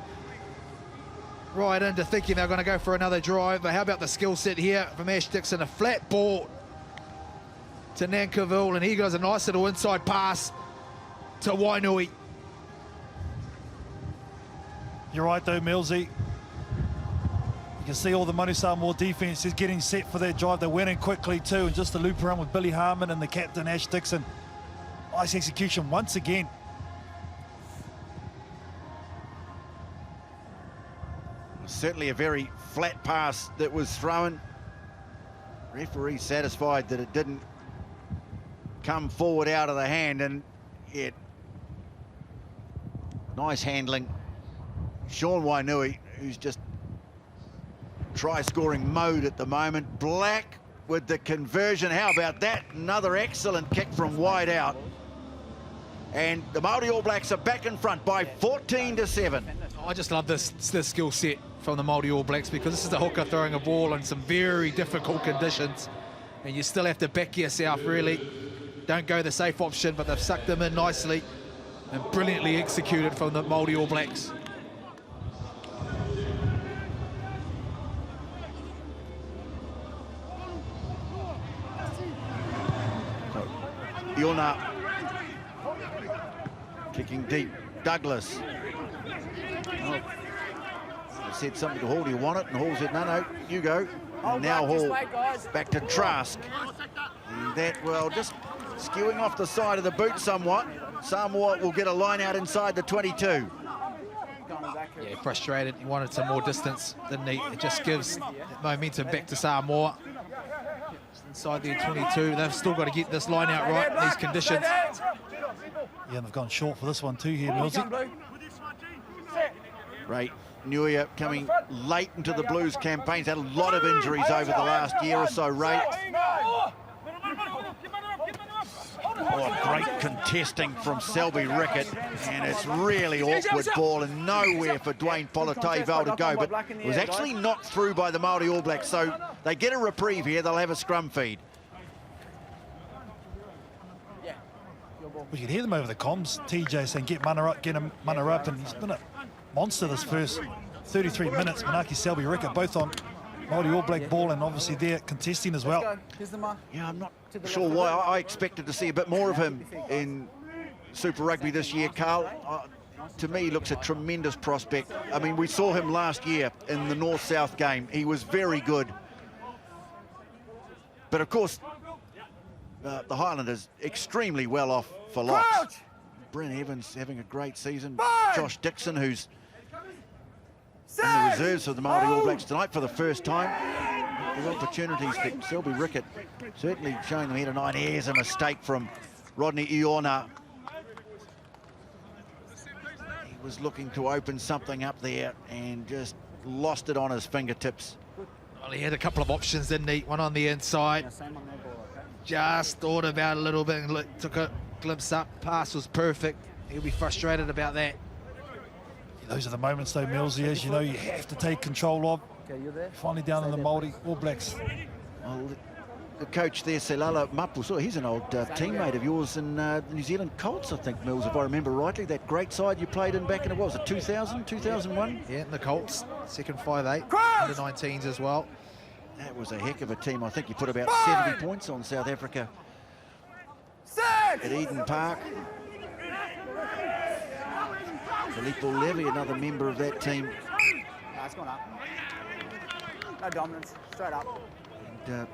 right into thinking they're going to go for another drive. But how about the skill set here from Ash Dixon? A flat ball to Nankivell, and he goes a nice little inside pass to Wainui. You're right though, Millsy. You can see all the Manu Samoa defence is getting set for their drive. They're winning quickly too, and just the loop around with Billy Harmon and the captain Ash Dixon. Nice execution once again. Certainly a very flat pass that was thrown. Referee satisfied that it didn't come forward out of the hand, and yet nice handling. Sean Wainui, who's just try-scoring mode at the moment. Black with the conversion. How about that? Another excellent kick from wide out. And the Māori All Blacks are back in front by 14-7. I just love this skill set from the Māori All Blacks, because this is the hooker throwing a ball in some very difficult conditions, and you still have to back yourself, really. Don't go the safe option, but they've sucked them in nicely and brilliantly executed from the Māori All Blacks. Iona kicking deep. Douglas. Oh, I said something to Hall, do you want it? And Hall said, no, you go. And now Hall back to Trask. And that, well, just skewing off the side of the boot somewhat. Samoa will get a line out inside the 22. Yeah, frustrated. He wanted some more distance, didn't he? It just gives momentum back to Samoa. Inside their 22, they've still got to get this line out right in these conditions. Yeah, and they've gone short for this one too here, Millsy. Ray Nuia coming late into the Blues campaign. He's had a lot of injuries over the last year or so, Ray. Oh, great contesting from Selby Rickett, and it's really awkward ball and nowhere for Dwayne Politaival to go, but it was actually knocked through by the Māori All Blacks, so they get a reprieve here. They'll have a scrum feed. We can hear them over the comms. TJ saying get Mana up, get him Mana up, and he's been a monster this first 33 minutes. Manaki, Selby Rickett both on Māori All Black ball, and obviously they're contesting as well. Yeah, I'm not sure why. I expected to see a bit more of him in Super Rugby this year, Carl. To me, he looks a tremendous prospect. I mean, we saw him last year in the North-South game. He was very good. But of course, the Highlanders extremely well off for locks. Brent Evans having a great season. Josh Dixon, who's in the reserves of the Māori All Blacks tonight for the first time. The opportunities that Selby Rickett certainly showing them here tonight. Here's a mistake from Rodney Iona. He was looking to open something up there and just lost it on his fingertips. Well, he had a couple of options, didn't he? One on the inside. Just thought about it a little bit and took a glimpse up. Pass was perfect. He'll be frustrated about that. Those are the moments though, Millsy, as you know, you have to take control of. Finally down in the Māori All Blacks. Well, the coach there, Selala Mapuso, he's an old teammate of yours in New Zealand Colts, I think, Mills, if I remember rightly. That great side you played in back in, what was it, 2000, 2001? Yeah, in the Colts, second 5'8", under 19s as well. That was a heck of a team. I think he put about 70 points on South Africa at Eden Park. Filippo Levy, another member of that team. No, it's gone up. No dominance, straight up. And,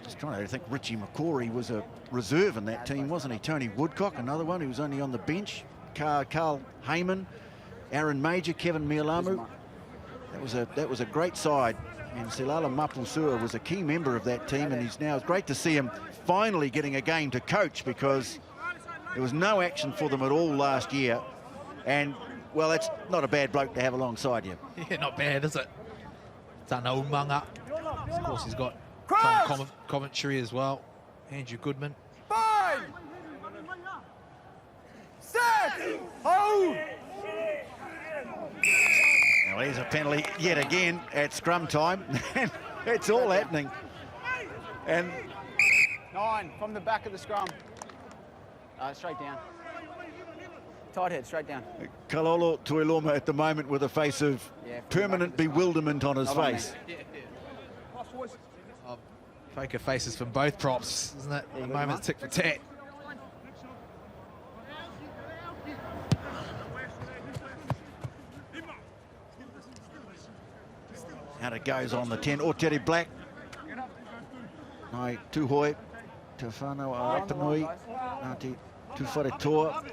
just trying to think, Richie McCory was a reserve in that team, wasn't he? Tony Woodcock, another one who was only on the bench. Carl Heyman, Aaron Major, Kevin Mialamu. That was a great side. And Selala Mapusua was a key member of that team, and it's great to see him finally getting a game to coach, because there was no action for them at all last year. And, well, that's not a bad bloke to have alongside you. Yeah, not bad, is it? Tano Manga. Of course, he's got commentary as well. Andrew Goodman. 5, 6, hold! Now, there's a penalty yet again at scrum time. It's all happening. And 9 from the back of the scrum. Straight down. Tight head, straight down. Kalolo Tuiloma at the moment with a face of permanent bewilderment on his face. Poker faces from both props, isn't it? At the moment, it's tick for tat. Out it goes on the 10. Oteri Black. Nai Tuhoi. Te whanau Apanui. Ngāti Tūwhare Toa.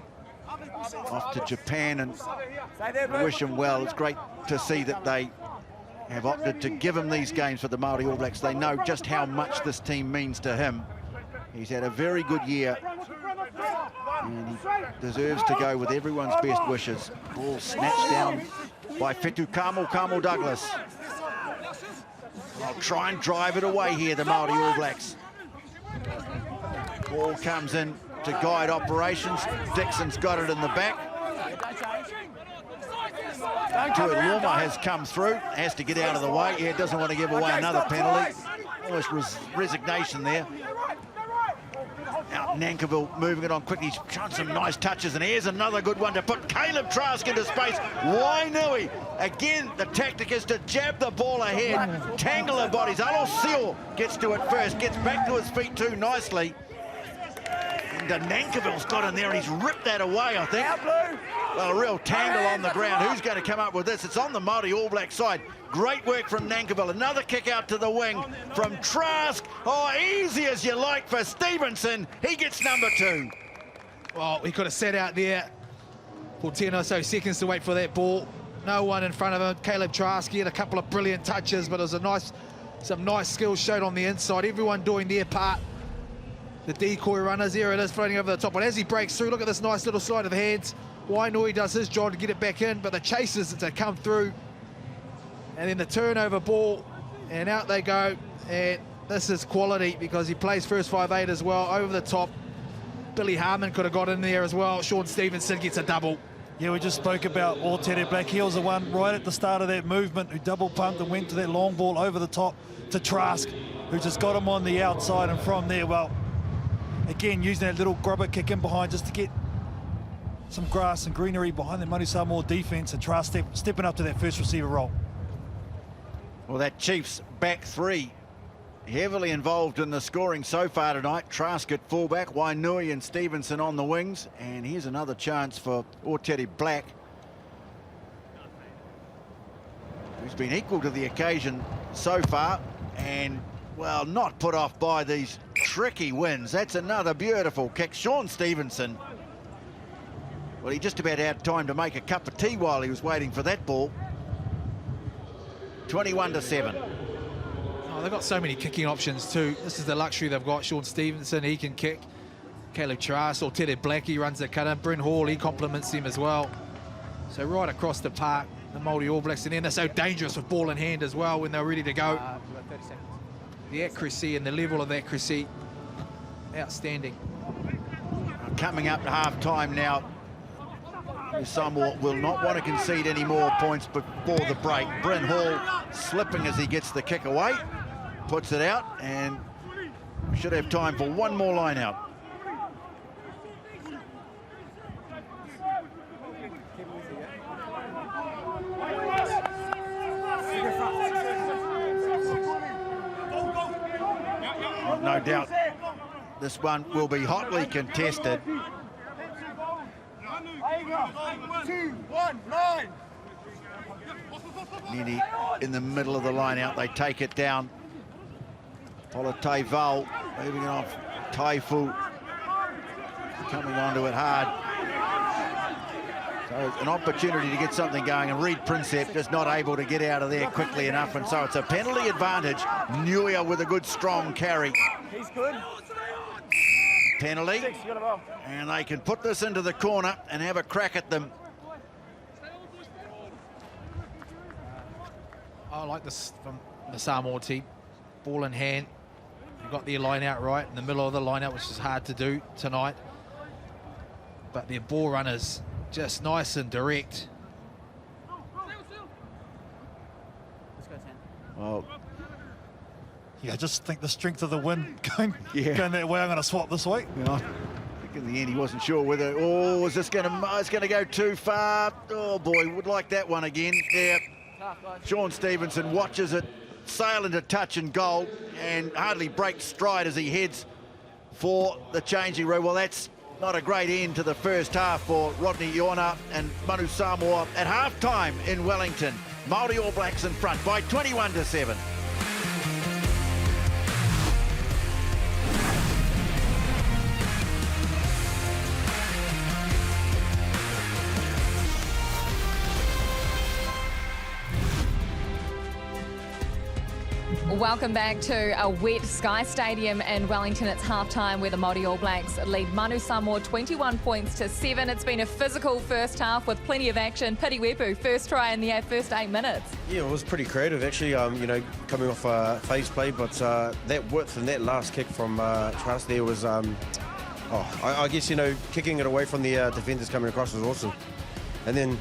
Off to Japan, and I wish him well. It's great to see that they have opted to give him these games for the Māori All Blacks. They know just how much this team means to him. He's had a very good year, and he deserves to go with everyone's best wishes. Ball snatched down by Fetu Carmel Douglas. I'll try and drive it away here, the Māori All Blacks. Ball comes in to guide operations. Dixon's got it in the back. Tuiloma has come through, has to get out of the way. Yeah, doesn't want to give away another penalty. Almost resignation there. Out Nankivell moving it on quickly, showing some nice touches, and here's another good one to put Caleb Trask into space. Wainui, again, the tactic is to jab the ball ahead, tangle their bodies. Alosio gets to it first, gets back to his feet too nicely. And Nankivell's got in there and he's ripped that away, I think. Well, a real tangle on the ground. Who's going to come up with this? It's on the Māori All Black side. Great work from Nankivell. Another kick out to the wing from Trask. Oh, easy as you like for Stevenson. He gets number 2. Well, he could have sat out there for 10 or so seconds to wait for that ball. No one in front of him. Caleb Trask, he had a couple of brilliant touches, but it was some nice skills showed on the inside. Everyone doing their part. The decoy runners, here it is, floating over the top. And as he breaks through, look at this nice little slide of the hands. Wainui does his job to get it back in, but the chasers to come through. And then the turnover ball, and out they go. And this is quality because he plays first 5'8" as well, over the top. Billy Harmon could have got in there as well. Sean Stevenson gets a double. Yeah, we just spoke about Oteri Black. He was the one right at the start of that movement who double pumped and went to that long ball over the top to Trask, who just got him on the outside, and from there, well, again, using that little grubber kick in behind just to get some grass and greenery behind the Manu Samoa defence, and Trask stepping up to that first receiver role. Well, that Chiefs back three heavily involved in the scoring so far tonight. Trask at fullback, Wainui and Stevenson on the wings, and here's another chance for Oteri Black, who's been equal to the occasion so far, and well, not put off by these tricky wins. That's another beautiful kick. Sean Stevenson, well, he just about had time to make a cup of tea while he was waiting for that ball. 21-7. Oh, they've got so many kicking options too. This is the luxury they've got. Sean Stevenson, he can kick. Caleb Trask, or Tere Black, he runs the cutter. Bryn Hall, he complements him as well. So right across the park, the Māori All Blacks, and then they're so dangerous with ball in hand as well when they're ready to go. The accuracy and the level of accuracy, outstanding. Coming up to half-time now. Samoa will not want to concede any more points before the break. Bryn Hall slipping as he gets the kick away, puts it out, and we should have time for one more line out. No doubt this one will be hotly contested. 2, 1, 9. Nearly in the middle of the line out, they take it down. Polite Val moving it off. Taifu coming onto it hard. So an opportunity to get something going, and Reed Prinsep just not able to get out of there quickly enough, and so it's a penalty advantage. Nuia with a good strong carry. He's good. Penalty, and they can put this into the corner and have a crack at them. I like this from the Samoa team. Ball in hand. They got their line out right in the middle of the line out, which is hard to do tonight. But their ball runners just nice and direct. Well, yeah, I just think the strength of the wind going that way. I'm going to swap this way. Yeah, I think in the end he wasn't sure whether, oh, is this going to, it's going to go too far. Oh boy, would like that one again. Yeah, Sean Stevenson watches it sail into touch and goal and hardly break stride as he heads for the changing room. Well, that's not a great end to the first half for Rodney Iona and Manu Samoa at half-time in Wellington. Māori All Blacks in front by 21-7. Welcome back to a wet Sky Stadium in Wellington. It's half-time where the Māori All Blacks lead Manu Samoa 21 points to 7. It's been a physical first half with plenty of action. Piri Wepu, first try in the first 8 minutes. Yeah, it was pretty creative actually, you know, coming off a phase play, but that width and that last kick from Trask there was, I guess, you know, kicking it away from the defenders coming across was awesome. And then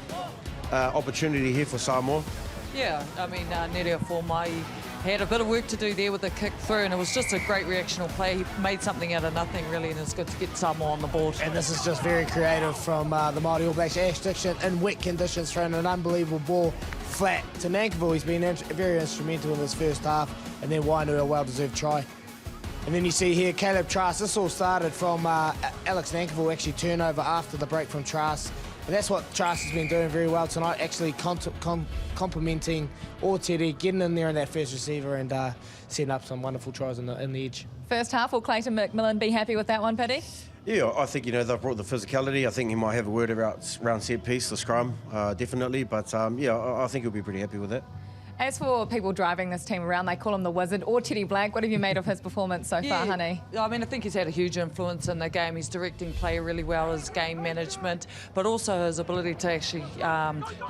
opportunity here for Samoa. Yeah, I mean, Nerea Formai had a bit of work to do there with the kick through, and it was just a great reactional play. He made something out of nothing, really, and it's good to get Samoa on the board. And this is just very creative from the Māori All Blacks. Ash Dixon in wet conditions throwing an unbelievable ball flat to Nankivell. He's been very instrumental in this first half, and then Wainu, a well-deserved try. And then you see here Caleb Trask. This all started from Alex Nankivell actually turnover after the break from Trask. And that's what Trask has been doing very well tonight, actually complimenting Orteri, getting in there in that first receiver and setting up some wonderful tries in the edge. First half, will Clayton McMillan be happy with that one, Piri? Yeah, I think, you know, they've brought the physicality. I think he might have a word about round set piece, the scrum, definitely. But, yeah, I think he'll be pretty happy with that. As for people driving this team around, they call him the Wizard, or Teddy Black. What have you made of his performance so far, honey? I mean, I think he's had a huge influence in the game. He's directing play really well, his game management, but also his ability to actually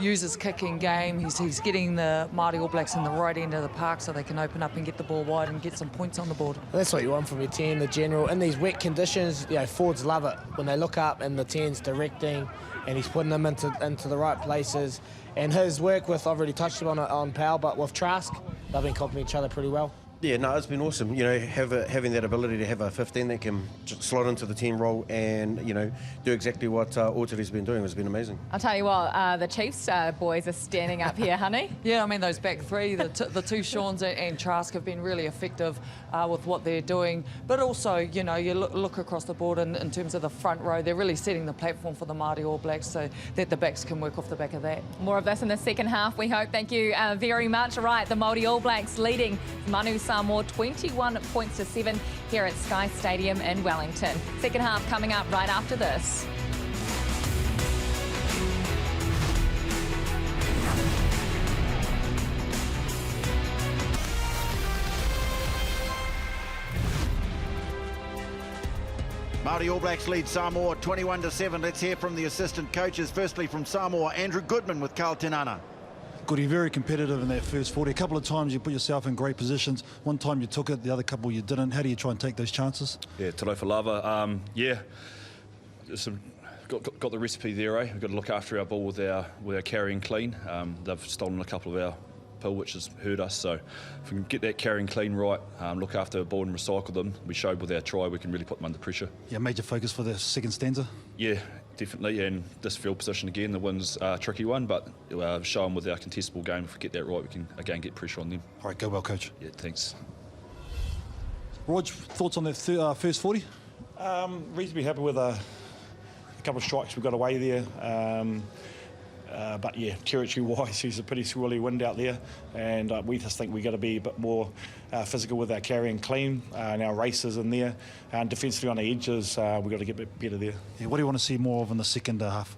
use his kicking game. He's getting the Māori All Blacks in the right end of the park so they can open up and get the ball wide and get some points on the board. That's what you want from your 10, the general. In these wet conditions, you know, forwards love it when they look up and the 10's directing and he's putting them into the right places. And his work with, I've already touched on Powell, but with Trask, they've been complementing each other pretty well. Yeah, no, it's been awesome. You know, having that ability to have a 15 that can just slot into the team role and, you know, do exactly what Orteri's been doing has been amazing. I'll tell you what, the Chiefs boys are standing up here, honey. Yeah, I mean, those back three, the two Shawns and Trask have been really effective with what they're doing. But also, you know, you look across the board in terms of the front row, they're really setting the platform for the Māori All Blacks so that the backs can work off the back of that. More of this in the second half, we hope. Thank you very much. Right, the Māori All Blacks leading Manu Samoa 21 points to 7 here at Sky Stadium in Wellington. Second half coming up right after this. Māori All Blacks lead Samoa 21-7. Let's hear from the assistant coaches. Firstly from Samoa, Andrew Goodman with Carlton Ana. Goody, very competitive in that first 40. A couple of times you put yourself in great positions. One time you took it, the other couple you didn't. How do you try and take those chances? Yeah, te for lava. Yeah, got the recipe there, eh? We've got to look after our ball with our carrying clean. They've stolen a couple of our pill, which has hurt us. So if we can get that carrying clean right, look after our ball and recycle them, we showed with our try we can really put them under pressure. Yeah, major focus for the second stanza? Yeah, definitely. And this field position again, the win's a tricky one, but show them with our contestable game. If we get that right, we can again get pressure on them. All right, go well, coach. Yeah, thanks. Rog, thoughts on that first 40? Reasonably happy with a couple of strikes we got away there. But yeah, territory-wise, he's a pretty swirly wind out there, and we just think we got to be a bit more physical with our carrying clean and our races in there, and defensively on the edges, we've got to get a bit better there. Yeah, what do you want to see more of in the second half?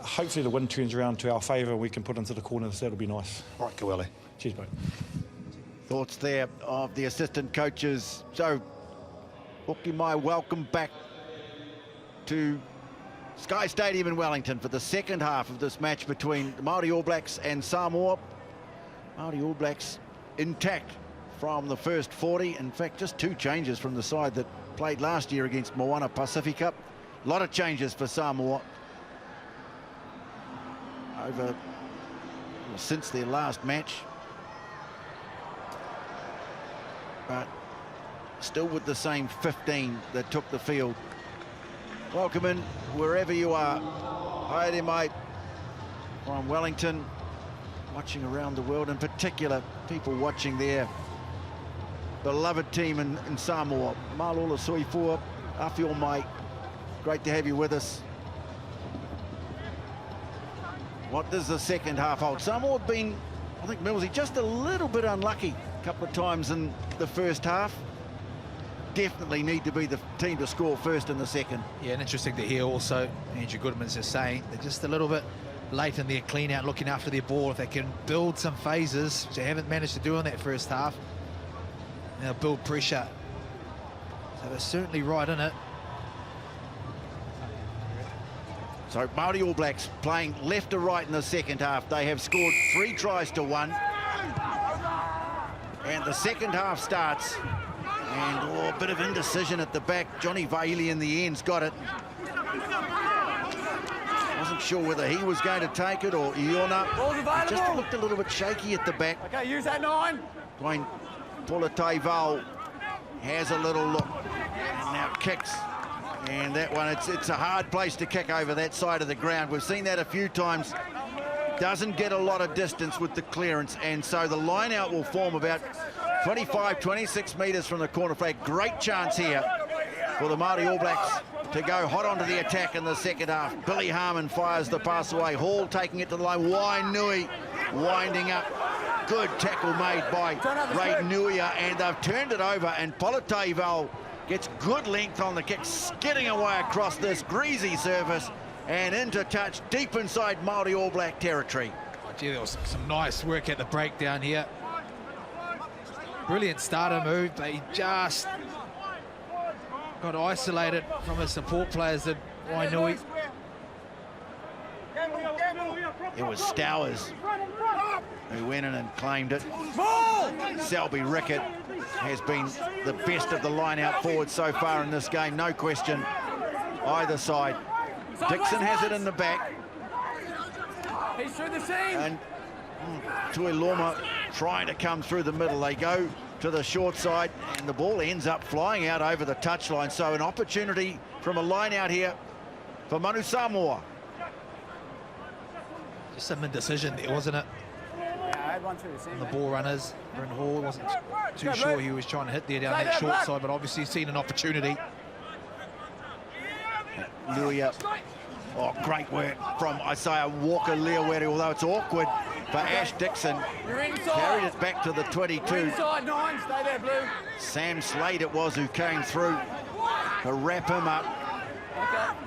Hopefully the wind turns around to our favour, we can put into the corners, that'll be nice. All right, go well, eh? Cheers, mate. Thoughts there of the assistant coaches. So, Hoki Mai, welcome back to Sky Stadium in Wellington for the second half of this match between the Māori All Blacks and Samoa. Māori All Blacks intact from the first 40. In fact, just 2 changes from the side that played last year against Moana Pacifica. A lot of changes for Samoa since their last match. But still with the same 15 that took the field. Welcome in wherever you are. Haere mai from Wellington. watching around the world, in particular people watching their beloved team in Samoa. Malola soifua, awhio mai. Great to have you with us. What does the second half hold? Samoa have been, I think, Millsy, just a little bit unlucky a couple of times in the first half. Definitely need to be the team to score first in the second. Yeah, and interesting to hear also, Andrew Goodman's just saying, they're just a little bit late in their clean out, looking after their ball. If they can build some phases, which they haven't managed to do in that first half, they'll build pressure. So they're certainly right in it. So Māori All Blacks playing left to right in the second half. They have scored 3 tries to 1. And the second half starts. And a bit of indecision at the back. Johnny Vaili in the end's got it. Wasn't sure whether he was going to take it or Iona. Just looked a little bit shaky at the back. Okay, use that 9. Dwayne Politaival has a little look. And now kicks. And that one, it's a hard place to kick over that side of the ground. We've seen that a few times. Doesn't get a lot of distance with the clearance, and so the line out will form about 25, 26 metres from the corner flag. Great chance here for the Māori All Blacks to go hot onto the attack in the second half. Billy Harmon fires the pass away. Hall taking it to the line. Wainui winding up. Good tackle made by Ray Nuia, and they've turned it over, and Politaival gets good length on the kick, skidding away across this greasy surface and into touch deep inside Māori All Black territory. Oh, gee, there was some nice work at the breakdown here. Brilliant starter move, but he just got isolated from his support players, did Wainui. It was Stowers who went in and claimed it. Selby Rickett has been the best of the line-out forwards so far in this game, no question, either side. Dixon has it in the back. He's through the seam. And Tuiloma trying to come through the middle. They go to the short side, and the ball ends up flying out over the touchline. So an opportunity from a line-out here for Manu Samoa. Just some indecision there, wasn't it? Yeah, I had one through the seam. And the ball runners, Bryn Hall wasn't too sure he was trying to hit there down that short side, but obviously seen an opportunity. Luia. Oh, great work from Isaiah Walker-Leawere, although it's awkward for Ash Dixon. Carried it back to the 22. Inside 9, stay there, Blue. Sam Slade it was who came through to wrap him up.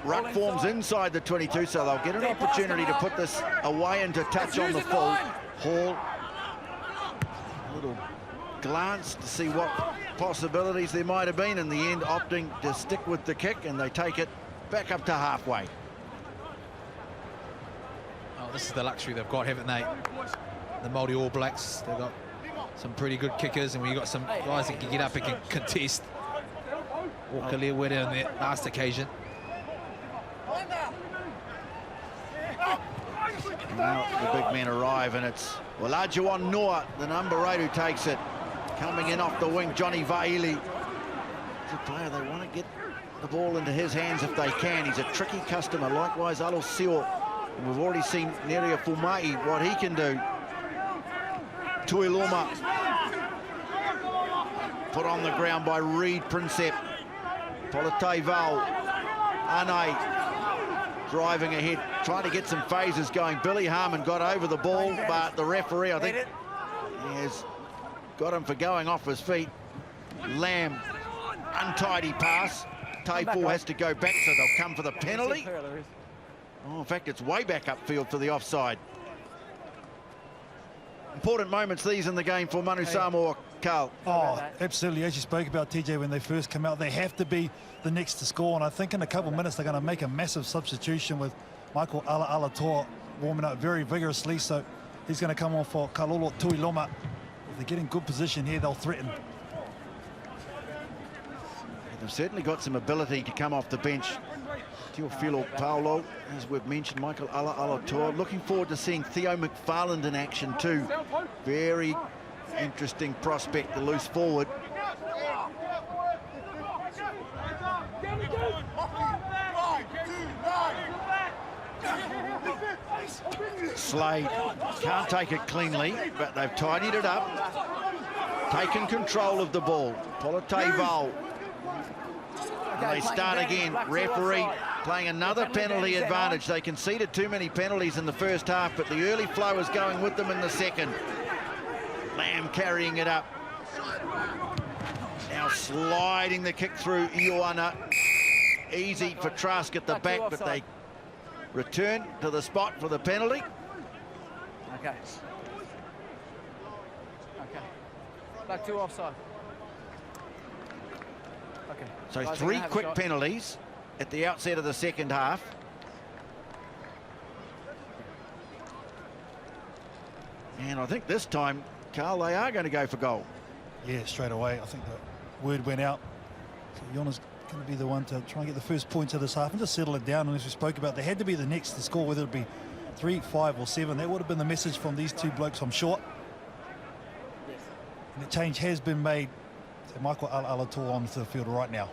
Ruck forms inside the 22, so they'll get an opportunity to put this away and to touch on the full. Hall, a little glance to see what possibilities there might have been. In the end, opting to stick with the kick, and they take it back up to halfway. Oh, this is the luxury they've got, haven't they? The Māori All Blacks, they've got some pretty good kickers, and when you've got some guys that can get up and can contest. Walker-Leawere on that last occasion. Now the big men arrive, and it's Olajuwon Noa, the number 8, who takes it. Coming in off the wing, Johnny Vaili. He's a player, they want to get the ball into his hands if they can. He's a tricky customer. Likewise, Alo Seo. And we've already seen Neria Fumai, what he can do. Tuiloma. Put on the ground by Reed Prinsep. Politaival. Ane. Driving ahead, trying to get some phases going. Billy Harmon got over the ball, but the referee, I think, has got him for going off his feet. Lamb, untidy pass. Taifu has to go back, so they'll come for the penalty. Oh, in fact, it's way back upfield for the offside. Important moments these in the game for Manu Samoa, Carl. Oh, absolutely. As you spoke about, TJ, when they first come out, they have to be the next to score. And I think in a couple of minutes, they're going to make a massive substitution with Michael Alatoa warming up very vigorously. So he's going to come on for Kalolo Tuiloma. If they get in good position here, they'll threaten. They've certainly got some ability to come off the bench. Teofilo Paulo, as we've mentioned, Michael Alatoa. Looking forward to seeing Theo McFarland in action too. Very interesting prospect, the loose forward. Slade can't take it cleanly, but they've tidied it up, taken control of the ball. Polite Val. And they start again. Referee playing another penalty advantage. They conceded too many penalties in the first half, but the early flow is going with them in the second. Lamb carrying it up. Now sliding the kick through Ioana. Easy for Trask at the back, but they return to the spot for the penalty. Okay. Okay. Black 2 offside. Okay. So Guys, 3 quick penalties at the outset of the second half. And I think this time, Carl, they are going to go for goal. Yeah, straight away. I think the word went out. So Iona's going to be the one to try and get the first points of this half and just settle it down. And as we spoke about, they had to be the next to score, whether it be 3, 5 or 7. That would have been the message from these two blokes, I'm sure. And the change has been made. So Michael Alatoa onto the field right now.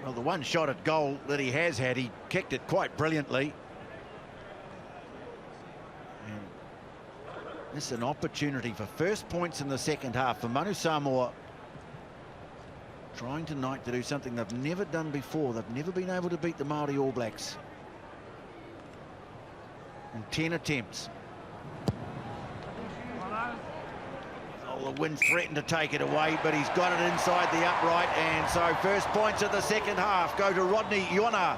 Well, the one shot at goal that he has had, he kicked it quite brilliantly. And this is an opportunity for first points in the second half for Manu Samoa. Trying tonight to do something they've never done before. They've never been able to beat the Māori All Blacks in 10 attempts. Oh, the wind threatened to take it away, but he's got it inside the upright, and so first points of the second half go to Rodney Ioana,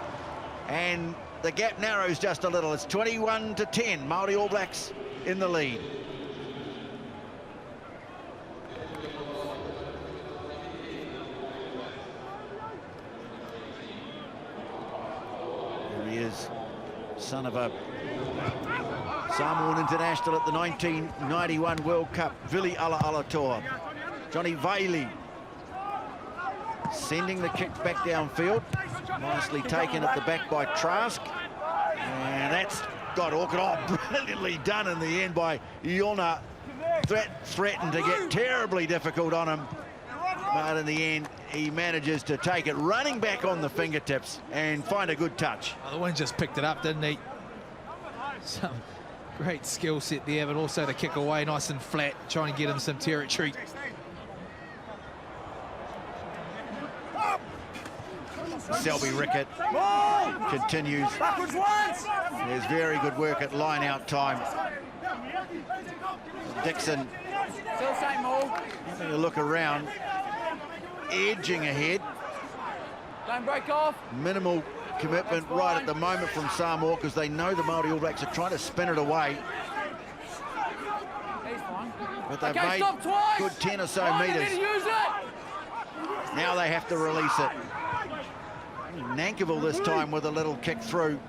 and the gap narrows just a little. It's 21-10, Māori All Blacks in the lead. There he is, son of a Samoan international at the 1991 World Cup, Vili Alatoa. Johnny Vaili sending the kick back downfield. Nicely taken at the back by Trask. And that's got awkward. Oh, brilliantly done in the end by Ioana. Threatened to get terribly difficult on him. But in the end, he manages to take it, running back on the fingertips and find a good touch. Oh, the wind just picked it up, didn't he? Some great skill set there, but also to kick away nice and flat, trying to get him some territory. Selby Rickett continues. There's very good work at line-out time. Dixon having a look around, edging ahead. Don't break off. Minimal commitment right at the moment from Samoa, because they know the Māori All Blacks are trying to spin it away. But they've made good 10 or so metres. Now they have to release it. Nankivell this time with a little kick through.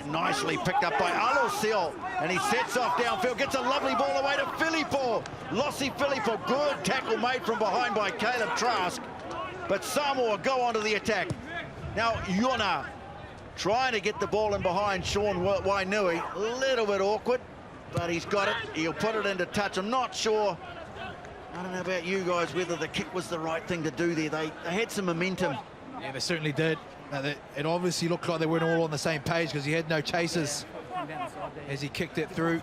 Nicely picked up by Alosio, and he sets off downfield, gets a lovely ball away to Filippo. Lossi Filippo, good tackle made from behind by Caleb Trask. But Samoa go on to the attack. Now Ioana trying to get the ball in behind Sean Wainui. A little bit awkward, but he's got it. He'll put it into touch. I'm not sure, I don't know about you guys, whether the kick was the right thing to do there. They had some momentum. Yeah, they certainly did. It obviously looked like they weren't all on the same page, because he had no chasers as he kicked it through.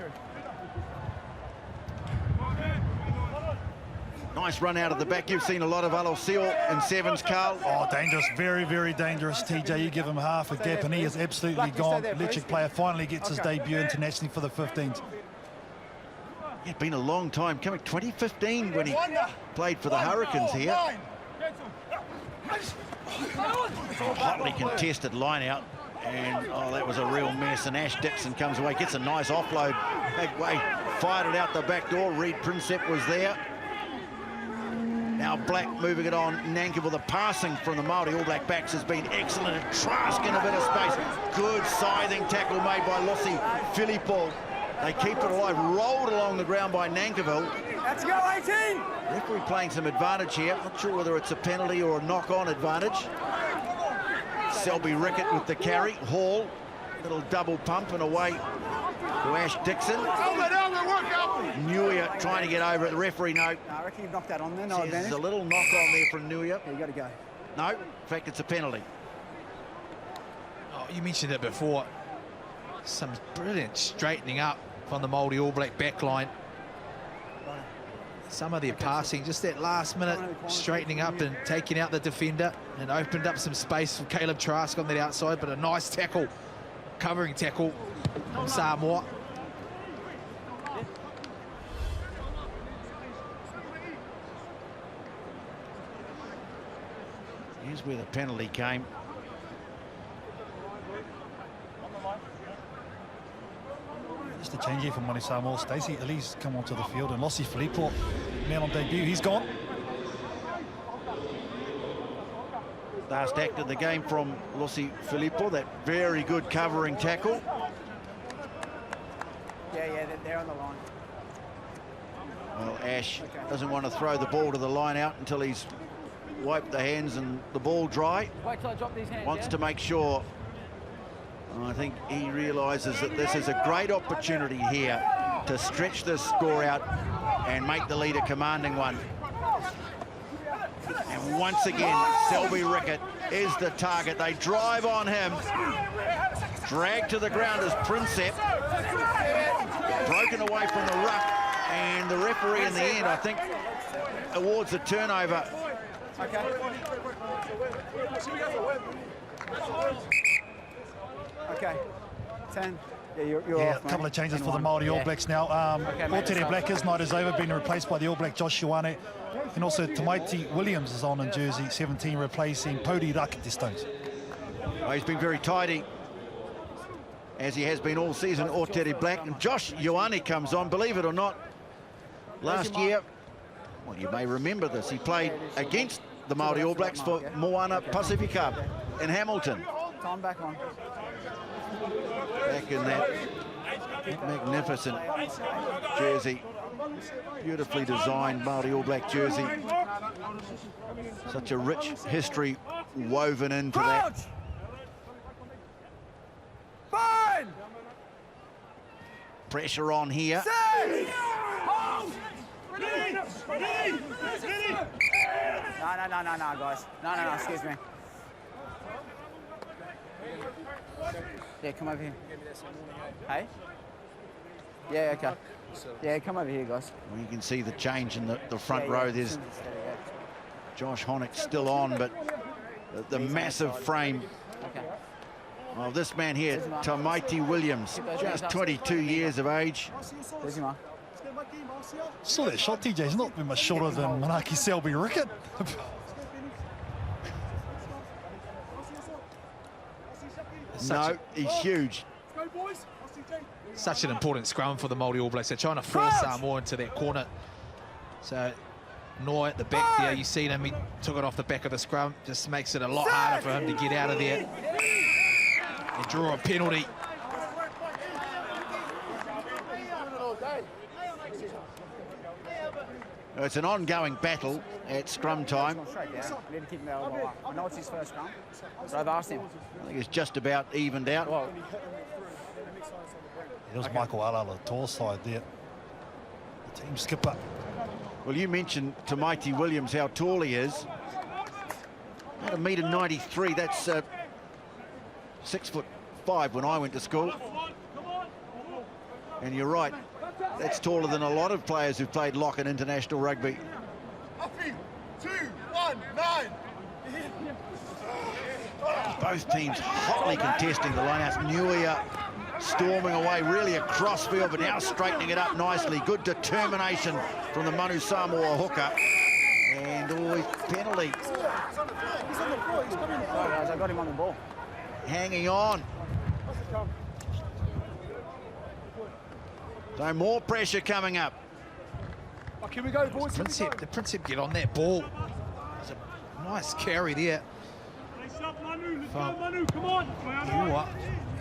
Nice run out of the back. You've seen a lot of Alosio in sevens, Carl. Oh, dangerous, very, very dangerous, TJ. You give him half a gap and he is absolutely gone. Electric player finally gets his debut internationally for the 15s. It's been a long time coming. 2015 when he played for the Hurricanes here. Hotly contested line out, and oh, that was a real mess. And Ash Dixon comes away, gets a nice offload, big way, fired it out the back door. Reed Prinsep was there. Now Black moving it on. Nankivell, the passing from the Māori All Black backs has been excellent. And Trask in a bit of space. Good scything tackle made by Lossi Filippo. They keep it alive, rolled along the ground by Nankivell. Let's go, 18! Referee playing some advantage here. Not sure whether it's a penalty or a knock-on advantage. Selby Rickett with the carry. Hall, little double pump and away to Ash Dixon. Nuia trying to get over it. The referee, no. I reckon you've knocked that on there, no advantage. There's a little knock-on there from Nuia. Yeah, you got to go. No, in fact, it's a penalty. You mentioned it before. Some brilliant straightening up from the Māori All Black backline. Some of their passing, just that last minute straightening up and taking out the defender, and opened up some space for Caleb Trask on that outside, but a nice tackle, covering tackle from Samoa. Here's where the penalty came. Just a change here from Manu Samoa. Stacey Elise come onto the field, and Lossi Filippo, man on debut, he's gone. Last act of the game from Lossi Filippo, that very good covering tackle. Yeah, they're on the line. Well, Ash doesn't want to throw the ball to the line out until he's wiped the hands and the ball dry. Wait till I drop these hands. Wants to make sure. I think he realises that this is a great opportunity here to stretch this score out and make the lead a commanding one. And once again, Selby Rickett is the target. They drive on him. Dragged to the ground as Princep. Broken away from the ruck. And the referee in the end, I think, awards a turnover. Okay. 10. Yeah, you're Yeah, off, a couple mate. of changes for the 10-1. Māori All Blacks now. Okay, mate, Portere that's Black, his night is over, being replaced by the All Black Josh Ioane. And also Tamaiti Williams is on in jersey 17, replacing Pody Rakitistones. Oh, he's been very tidy, as he has been all season, Portere Black. And Josh Ioane comes on, believe it or not. Last year, well, you may remember this, he played against the Māori All Blacks for Moana Pacifica in Hamilton. Time back on. Back in that magnificent jersey. Beautifully designed Māori All Black jersey. Such a rich history woven into that. Fine! Pressure on here. No, guys. No, excuse me. Yeah, come over here. Hey? Yeah, okay. Yeah, come over here, guys. Well, you can see the change in the front row. There's Josh Honeck still on, but the massive frame of this man here, Tamaiti Williams, just 22 years of age. Saw that shot, TJ. He's not been much shorter than Manaki Selby Rickett. No, he's huge. Such an important scrum for the Māori All Blacks. They're trying to force Samoa into that corner. So Noy at the back there, you seen him, he took it off the back of the scrum. Just makes it a lot harder for him to get out of there and draw a penalty. It's an ongoing battle at scrum time. I know it's his first scrum, so I've asked him. I think it's just about evened out. It was Michael Ala, the tall side there. The team skipper. Well, you mentioned Tamaiti Williams, how tall he is. About 1.93 m. That's 6'5" when I went to school. And you're right, that's taller than a lot of players who've played lock in international rugby. 2, 1, 9. Both teams hotly contesting the lineouts. Nuia storming away, really a crossfield, but now straightening it up nicely. Good determination from the Manu Samoa hooker. And penalty. I got him on the ball. Hanging on. So more pressure coming up. Can we go, boys? The Princep get on that ball. It's a nice carry there. Manu, come on. You know what?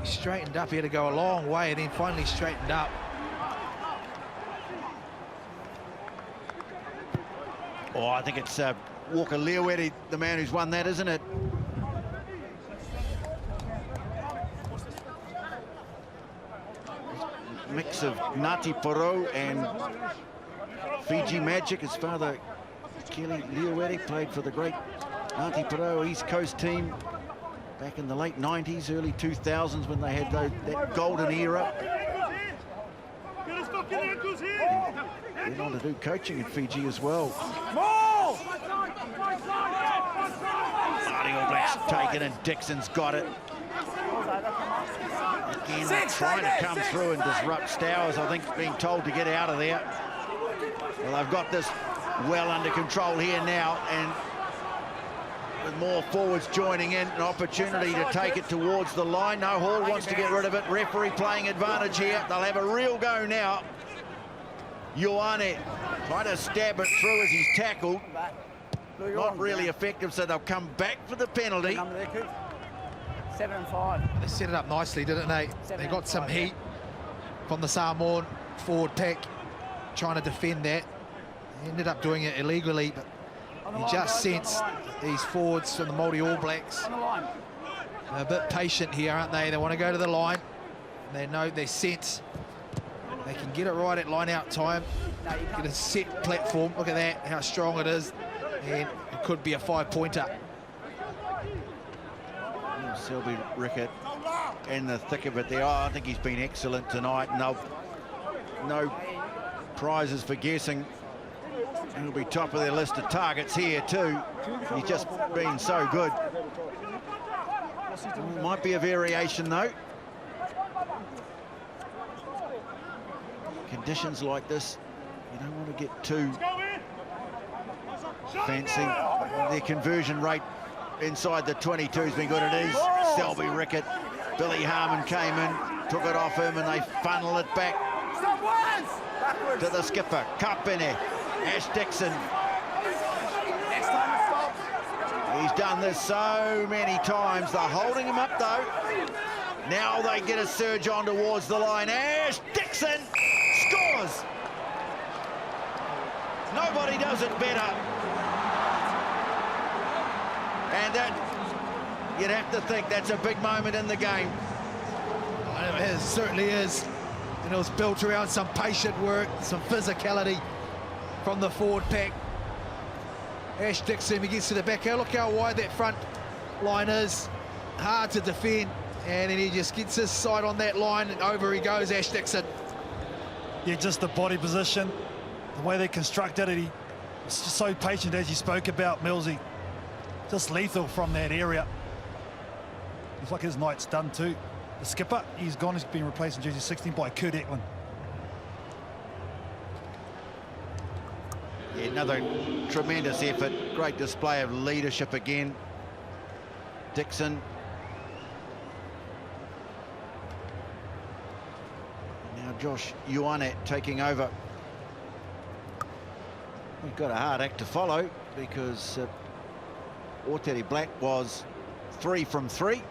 He straightened up. He had to go a long way and then finally straightened up. Oh, I think it's Walker Leawetty, the man who's won that, isn't it? Mix of Ngāti Porou and Fiji Magic. His father, Kelly Leawetty, played for the great Ngāti Porou East Coast team back in the late 90s, early 2000s when they had that golden era. Went on to do coaching in Fiji as well. Māori All Blacks taken and Dixon's got it. Again, they're trying to come through and disrupt Stowers, I think, being told to get out of there. Well, they've got this well under control here now, and with more forwards joining in, an opportunity to take it towards the line. No, Hall wants to get rid of it. Referee playing advantage here. They'll have a real go now. Ioane trying to stab it through as he's tackled. Not really effective, so they'll come back for the penalty. 7 and 5. They set it up nicely, didn't they? They got some heat from the Samoan forward pack, trying to defend that. They ended up doing it illegally, but you just sense these forwards from the Māori All Blacks are a bit patient here, aren't they? They want to go to the line. They know, they sense they can get it right at line-out time, get a set platform. Look at that, how strong it is, and it could be a 5-pointer. Selby Rickett in the thick of it there. Oh, I think he's been excellent tonight. No prizes for guessing. And he'll be top of their list of targets here too. He's just been so good. Might be a variation though. Conditions like this, you don't want to get too fancy. Their conversion rate inside the 22 has been good. It is Selby Rickett. Billy Harmon came in, took it off him, and they funnel it back to the skipper. Kapene, Ash Dixon. He's done this so many times. They're holding him up though. Now they get a surge on towards the line. Ash Dixon scores. Nobody does it better. And that, you'd have to think that's a big moment in the game. It certainly is. And it was built around some patient work, some physicality from the forward pack. Ash Dixon, he gets to the back. Look how wide that front line is. Hard to defend. And then he just gets his side on that line, and over he goes, Ash Dixon. Yeah, just the body position, the way they constructed it. He's just so patient, as you spoke about, Millsy. Just lethal from that area. Looks like his night's done too. The skipper, he's gone. He's been replaced in jersey 16 by Kurt Eklund. Yeah, another tremendous effort. Great display of leadership again. Dixon. Now Josh Ioane taking over. We've got a hard act to follow because Oteri Black was 3 from 3.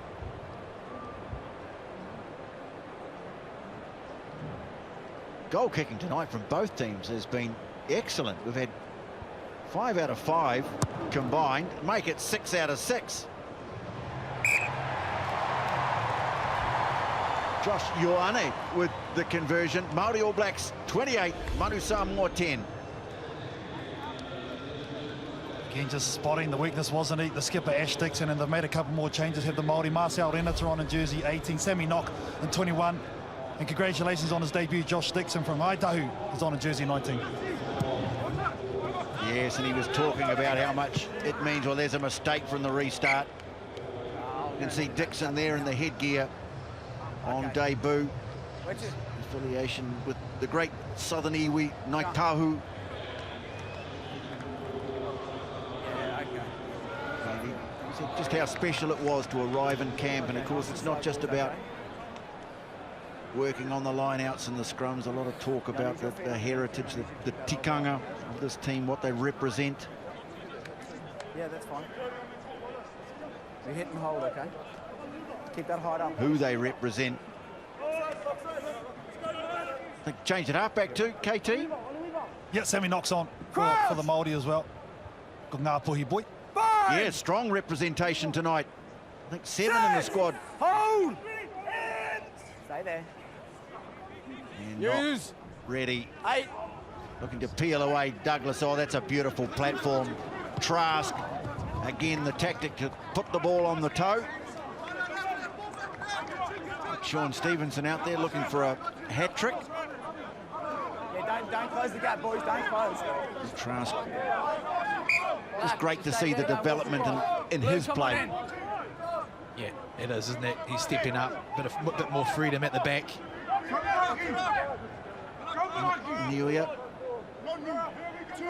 Goal kicking tonight from both teams has been excellent. We've had 5 out of 5 combined, make it 6 out of 6. Josh Ioane with the conversion. Māori All Blacks 28, Manu Samoa 10. Again, just spotting the weakness, wasn't he? The skipper, Ash Dixon, and they've made a couple more changes. Have the Māori, Marcel Renata on in jersey 18, Sammy Knock in 21. And congratulations on his debut, Josh Dixon from Aitahu is on in jersey 19. Yes, and he was talking about how much it means. Well, there's a mistake from the restart. You can see Dixon there in the headgear on debut. Affiliation with the great Southern Iwi, Naitahu. Just how special it was to arrive in camp, and of course it's not just about working on the line-outs and the scrums. A lot of talk about the heritage, the tikanga of this team, what they represent. Yeah, that's fine. We hit and hold, okay? Keep that height up. Who they represent. I think change it halfback too, KT? Yeah, Sammy Knock's on for the Māori as well. Good ngā puhi boy. Yeah, strong representation tonight. I think 7 in the squad. Hold! Stay there. And Knox ready. 8. Looking to peel away Douglas. Oh, that's a beautiful platform. Trask, again, the tactic to put the ball on the toe. Sean Stevenson out there looking for a hat trick. Yeah, don't close the gap, boys. Don't close. Trask. It's great to see the development in his play. Yeah, it is, isn't it? He's stepping up, a bit more freedom at the back. Nelia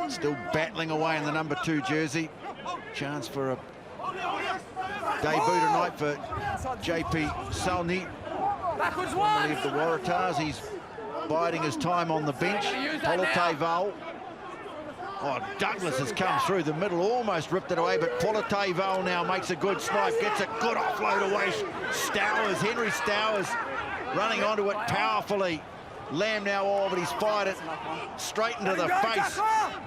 still battling away in the number 2 jersey. Chance for a debut tonight for JP Salni. Formerly of the Waratahs. He's biding his time on the bench. Polite Val. Oh, Douglas has come through the middle, almost ripped it away, but Polite Val now makes a good snipe, gets a good offload away. Henry Stowers running onto it powerfully. Lamb now but he's fired it straight into the face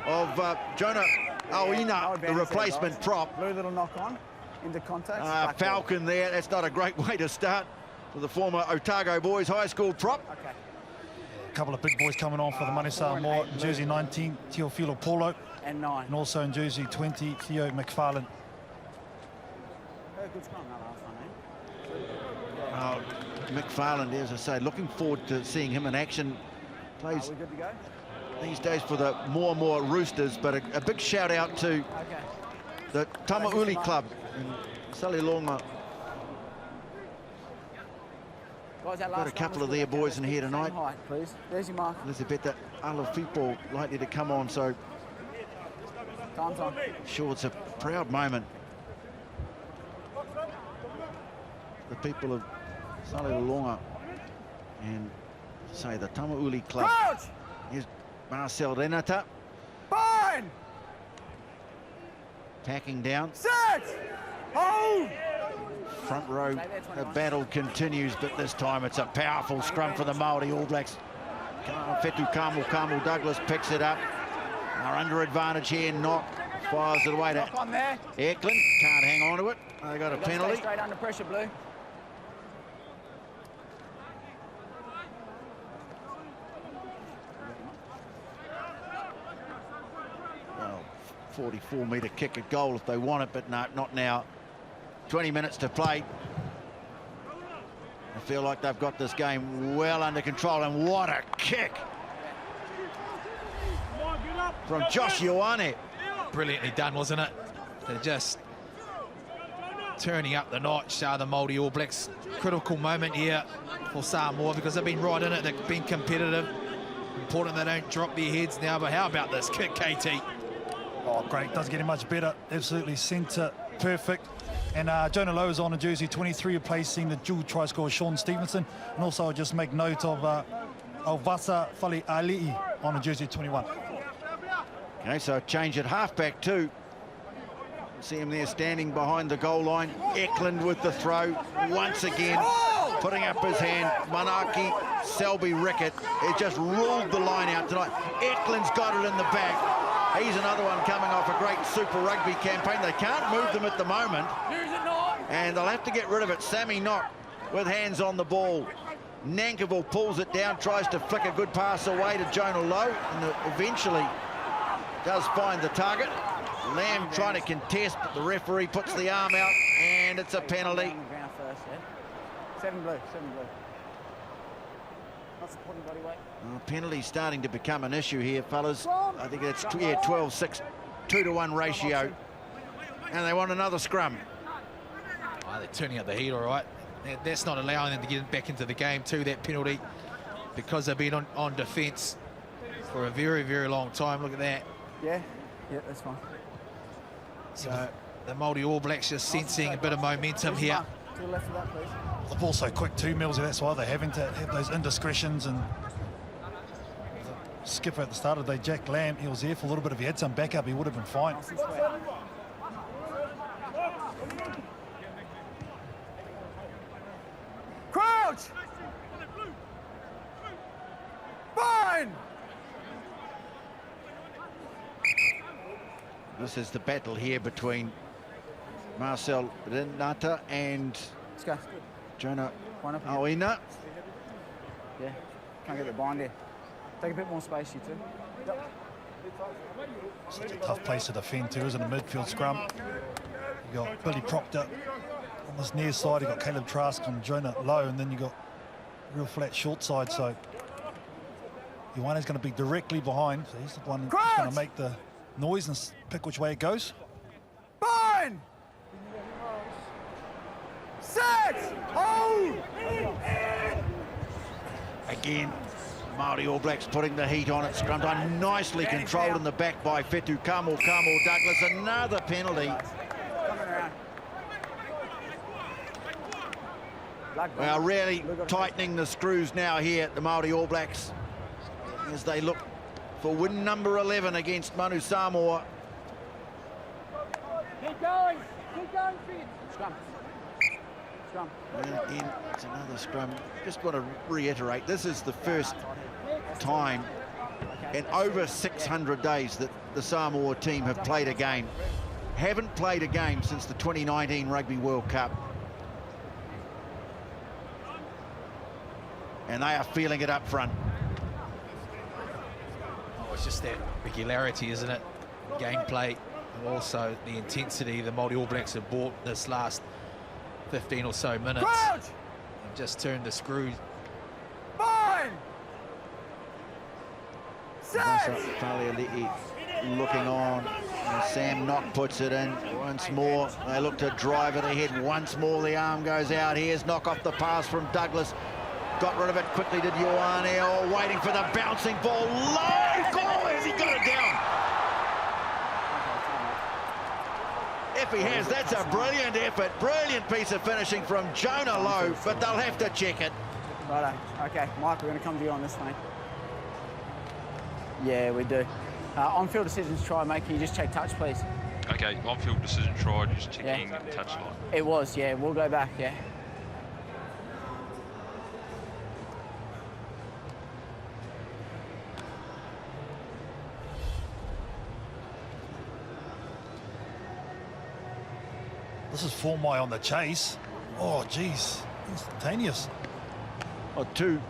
of Jonah Auina, the replacement prop. Blue little knock on into contact. Falcon there, that's not a great way to start for the former Otago Boys High School prop. Okay. A couple of big boys coming on for the Manu Samoa. Jersey 19, Teofilo Polo. And 9. And also in jersey 20, Theo McFarlane. Good scrum that last one, eh? McFarlane, as I say, looking forward to seeing him in action. Plays we good to go? these days for the more Roosters, but a big shout out to the Tamauli Club in Salilonga. Got a couple of their boys in here tonight. Height, please. There's your mark. Elizabeth Alafipo likely to come on, so Time's on. Sure, it's a proud moment. The people of Salilonga and say the Tamauli Club. Crouch! Here's Marcel Renata. Fine! Packing down. Set! Hold! Front row, the battle continues, but this time it's a powerful scrum for the Māori All Blacks. Fetu Kamu Douglas picks it up. Are under advantage here. Knock fires it away to Eklund. Can't hang on to it. They got a penalty. Straight under pressure, Blue. Well, 44-metre kick at goal if they want it, but no, not now. 20 minutes to play. I feel like they've got this game well under control, and what a kick from Josh Ioane. Brilliantly done, wasn't it? They're just turning up the notch, the Māori All Blacks. Critical moment here for Samoa because they've been right in it, they've been competitive. Important they don't drop their heads now, but how about this kick, KT? Oh, great, doesn't get any much better. Absolutely centre, perfect. And Jonah Lowe is on a jersey 23, replacing the dual try scorer Sean Stevenson. And also I'll just make note of Alvasa Fali Ali'i on a jersey 21. Okay, so a change at halfback too. See him there standing behind the goal line. Eklund with the throw once again, putting up his hand. Manaki Selby Rickett, it just ruled the line out tonight. Eklund's got it in the back. He's another one coming off a great Super Rugby campaign. They can't move them at the moment, and they'll have to get rid of it. Sammy Knock with hands on the ball. Nankivell pulls it down, tries to flick a good pass away to Jonah Lowe, and eventually does find the target. Lamb trying to contest, but the referee puts the arm out, and it's a penalty. 7 blue. Not supporting body weight. Penalty starting to become an issue here, fellas. I think it's 12-6, 2-to-1 ratio, and they want another scrum. Oh, they're turning up the heat, all right. That's not allowing them to get back into the game too, that penalty, because they've been on defence for a very, very long time. Look at that. Yeah, that's fine. So the Māori All Blacks just sensing a bit of momentum here. To the left of that, please. The ball's so quick too, Millsy, that's why they're having to have those indiscretions. And the skipper at the start of the day, Jack Lamb, he was there for a little bit. If he had some backup, he would have been fine. Crouch! Fine! This is the battle here between Marcel Renata and Jonah Auina. Yeah, can't get the bind here. Take a bit more space, you two. Yep. Such a tough place to defend too, isn't it? Midfield scrum. You got Billy propped up on this near side. You got Caleb Trask on Jonah Lowe, and then you got real flat short side, so Ioane's going to be directly behind. So he's the one who's going to make the noise and pick which way it goes. Fine! 6! Hold! Again, Māori All Blacks putting the heat on at scrum time. Nicely controlled in the back by Fetu Kamo Douglas. Another penalty. Well, really tightening the screws now here at the Māori All Blacks as they look for win number 11 against Manu Samoa. Keep going, Finn. Scrum. Scrum. And again, it's another scrum. Just want to reiterate, this is the first time in over 600 days that the Samoa team have played a game. Haven't played a game since the 2019 Rugby World Cup. And they are feeling it up front. Oh, it's just that regularity, isn't it? Gameplay, and also the intensity the Māori All Blacks have brought this last 15 or so minutes. And just turned the screws. Fine! 6! Looking on. And Sam Knock puts it in once more. They look to drive it ahead. Once more the arm goes out. Here's Knock off the pass from Douglas. Got rid of it quickly, did Ioane. Oh, waiting for the bouncing ball. Low goal as he got it down. If he has, that's a brilliant effort. Brilliant piece of finishing from Jonah Lowe, but they'll have to check it. Righto. Okay, Mike, we're going to come to you on this one. Yeah, we do. On-field decisions try, mate. Can you just check touch, please? Okay, on-field decision try, just checking touch line. It was, yeah. We'll go back, yeah. This is Formai on the chase. Oh, geez. Instantaneous. Oh, two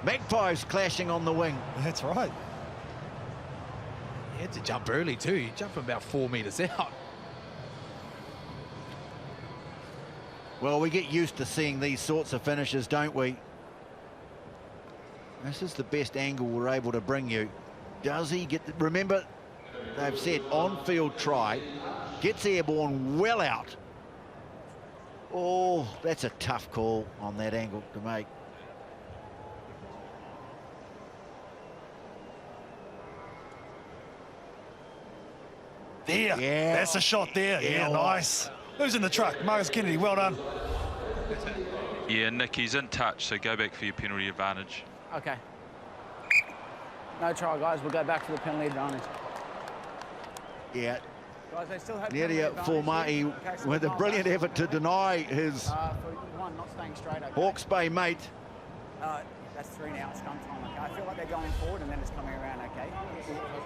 Magpies clashing on the wing. That's right. He had to jump early too. He jumped from about 4 metres out. Well, we get used to seeing these sorts of finishes, don't we? This is the best angle we're able to bring you. Does he get... Remember, they've said on-field try. Gets airborne well out. Oh, that's a tough call on that angle to make. There. Yeah. That's a shot there. Yeah, nice. Who's in the truck? Marcus Kennedy, well done. Yeah, Nick, he's in touch, so go back for your penalty advantage. Okay. No try, guys. We'll go back to the penalty advantage. Yeah. Guys, they still have Nearly for Ma'i with a brilliant effort to deny his for one, not staying straight, okay. Hawke's Bay mate. That's 3 now. It's scrum time, okay. I feel like they're going forward and then it's coming around, okay.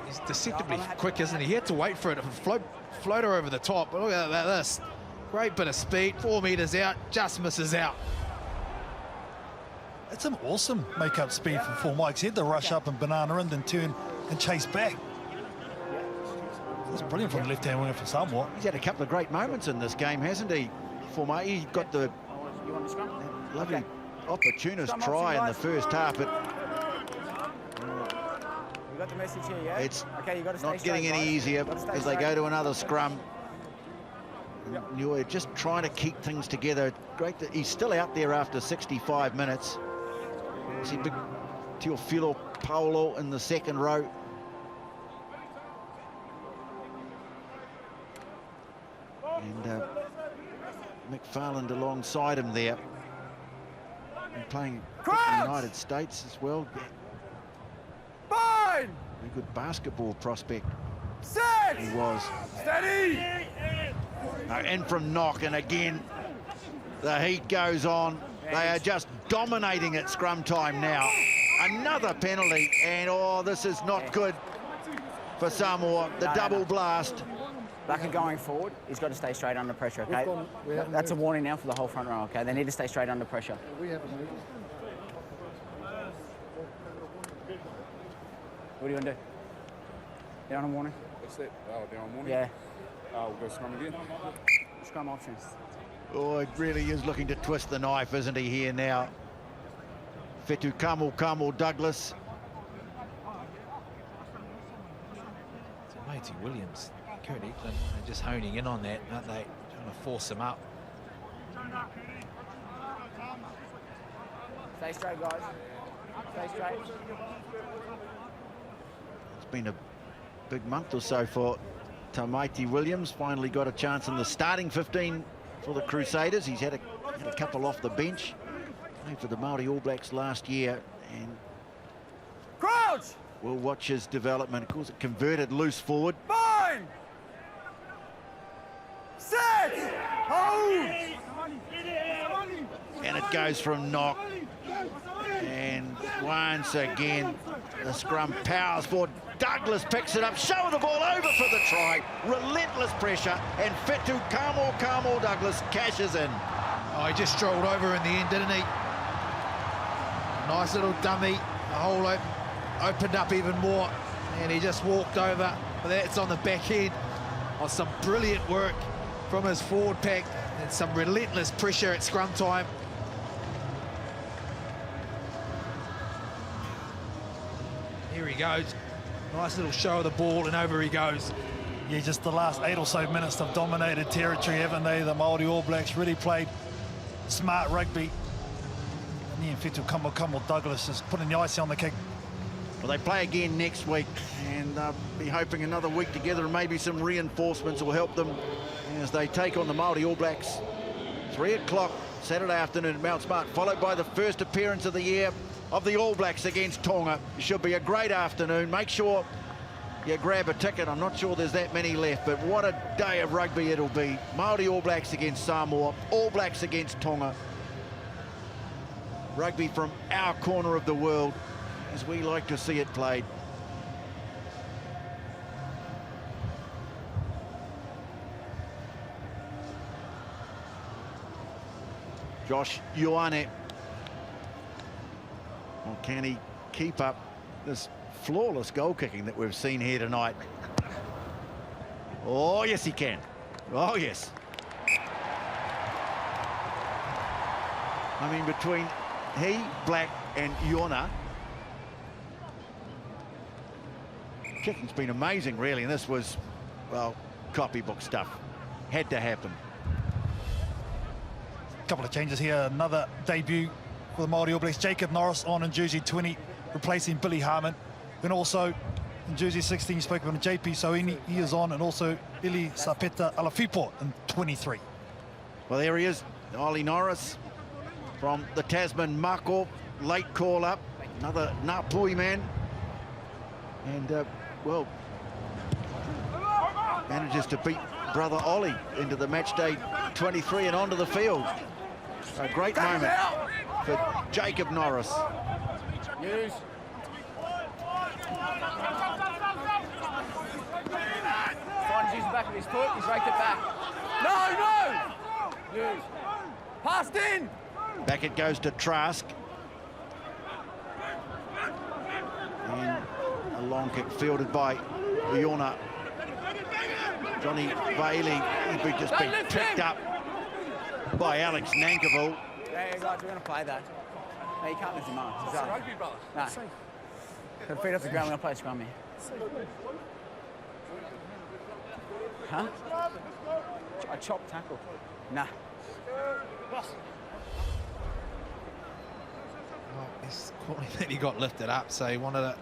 He's deceptively quick, isn't he? He had to wait for it to float her over the top. But look at this. Great bit of speed. 4 metres out. Just misses out. That's an awesome make-up speed from Formai. He had to rush up and banana in, then turn and chase back. That's brilliant from the left-hand winger for Samoa. He's had a couple of great moments in this game, hasn't he? Formai, he got the lovely opportunist try in the first half, but You got the message here, yeah? it's okay, you got to stay not getting straight, any guys. easier Gotta stay as they straight. go to another scrum. You're just trying to keep things together. Great that he's still out there after 65 minutes. See big Teofilo Paulo in the second row. And McFarland alongside him there. And playing for the United States as well. Fine! A good basketball prospect. 6! He was. Steady! In from Knock, and again, the heat goes on. They are just dominating at scrum time now. Another penalty, and oh, this is not good for Samoa. The double blast. Blacker going forward, he's got to stay straight under pressure, okay? That's a warning now for the whole front row, okay? They need to stay straight under pressure. What are you going to do? Down on warning? What's that? Oh, down warning? Yeah. We'll go scrum again. Scrum options. Oh, it really is looking to twist the knife, isn't he, here now? Fetu Kamo Douglas. Matey Williams, Kurt Eklund, they're just honing in on that, aren't they? Trying to force him up. Stay straight, guys. Stay straight. It's been a big month or so for Tamaiti Williams. Finally got a chance in the starting 15 for the Crusaders. He's had a couple off the bench. Played for the Māori All Blacks last year, and Crouch! we'll watch his development. Of course, it converted loose forward. Fine! Set! Hold! And it goes from knock. And once again, the scrum powers forward. Douglas picks it up, show the ball over for the try. Relentless pressure, and Fetu Kamo Douglas cashes in. Oh, he just strolled over in the end, didn't he? Nice little dummy. The hole opened up even more, and he just walked over. But that's on the back end on some brilliant work from his forward pack and some relentless pressure at scrum time. Here he goes. Nice little show of the ball, and over he goes. Yeah, just the last 8 or so minutes have dominated territory, haven't they? The Māori All Blacks really played smart rugby. And then Fetu Kamo Douglas is putting the icing on the cake. Well, they play again next week, and they'll be hoping another week together, and maybe some reinforcements will help them as they take on the Māori All Blacks. 3 o'clock Saturday afternoon at Mount Smart, followed by the first appearance of the year of the All Blacks against Tonga. It should be a great afternoon. Make sure you grab a ticket. I'm not sure there's that many left, but what a day of rugby it'll be. Māori All Blacks against Samoa, All Blacks against Tonga. Rugby from our corner of the world, as we like to see it played. Josh Ioane. Well, can he keep up this flawless goal kicking that we've seen here tonight? Oh, yes, he can. Oh, yes. I mean, between he, Black, and Iona, kicking's been amazing, really, and this was, well, copybook stuff. Had to happen. A couple of changes here. Another debut for the Māori All Blacks. Jacob Norris on in jersey 20, replacing Billy Harmon. Then also in jersey 16, you spoke about JP Soini, he is on, and also Ili Sapeta Alafipo in 23. Well, there he is, Ollie Norris from the Tasman Mako. Late call up, another Ngāpui man. And, well, manages to beat brother Ollie into the match day 23 and onto the field. A great moment for Jacob Norris. Use. Trying to use the back of his foot, he's raked it back. No! Use. Passed in! Back it goes to Trask. And a long kick fielded by Iona. Johnny Bailey, he's just been picked up by Alex Nankivell. Yeah, guys, we're going to play that. No, you can't lift him up. It's rugby, brother. No. Got feet off the ground, we're going to play scrum here. Huh? A chop tackle. Nah. Oh, he's he got lifted up, so he wanted to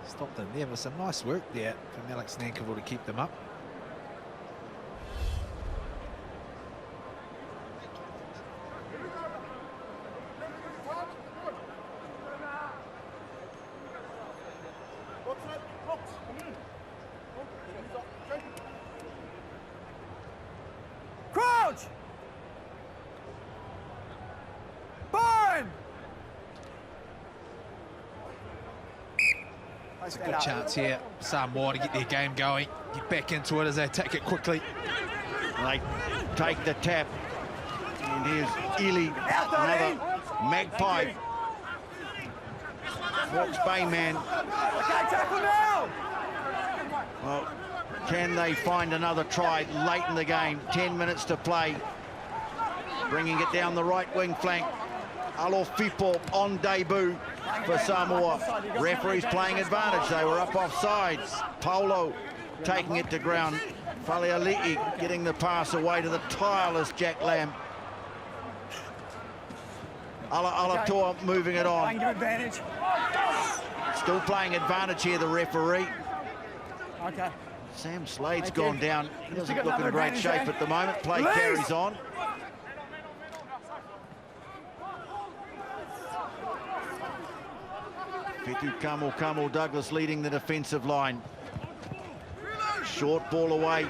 stop them there. But some nice work there from Alex Nankivell to keep them up. Crouch! Burn! It's a good chance here, Samoa, to get their game going, get back into it as they attack it quickly. They take the tap. And here's Ili, another magpie. Hawke's Bay man. Okay, tackle now! Well, can they find another try late in the game? 10 minutes to play. Bringing it down the right wing flank. Alofipo on debut for Samoa. Referees playing advantage. They were up offside. Paulo taking it to ground. Faleali'i getting the pass away to the tireless Jack Lamb. Alatoa moving it on. Still playing advantage here, the referee. Okay. Sam Slade's gone down. He doesn't look in great shape at the moment. Play carries on. Fitu Kamo Douglas leading the defensive line. Short ball away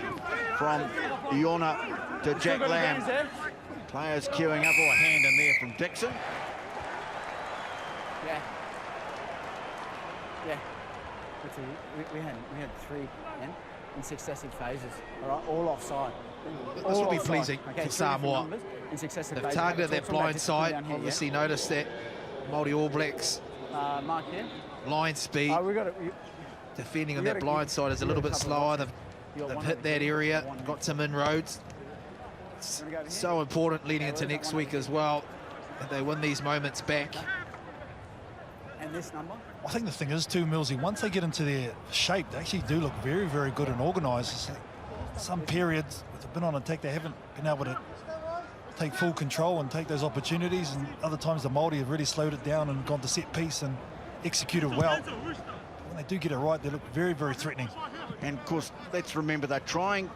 from Iona to Jack Lamb. Players queuing up, or a hand in there from Dixon. Yeah. Yeah. We had 3 in successive phases, all right, all offside. This will be pleasing for Samoa. They've targeted that blind side. Obviously noticed that Māori All Blacks Mark here. line speed. Defending on that blind side is a little bit slower. They've hit that area, got some inroads. It's so important leading into next week as well, that they win these moments back. And this number? I think the thing is too, Millsy, once they get into their shape, they actually do look very, very good and organised. Some periods they've been on attack, they haven't been able to take full control and take those opportunities, and other times the Māori have really slowed it down and gone to set piece and executed well. When they do get it right, they look very, very threatening. And of course, let's remember they're trying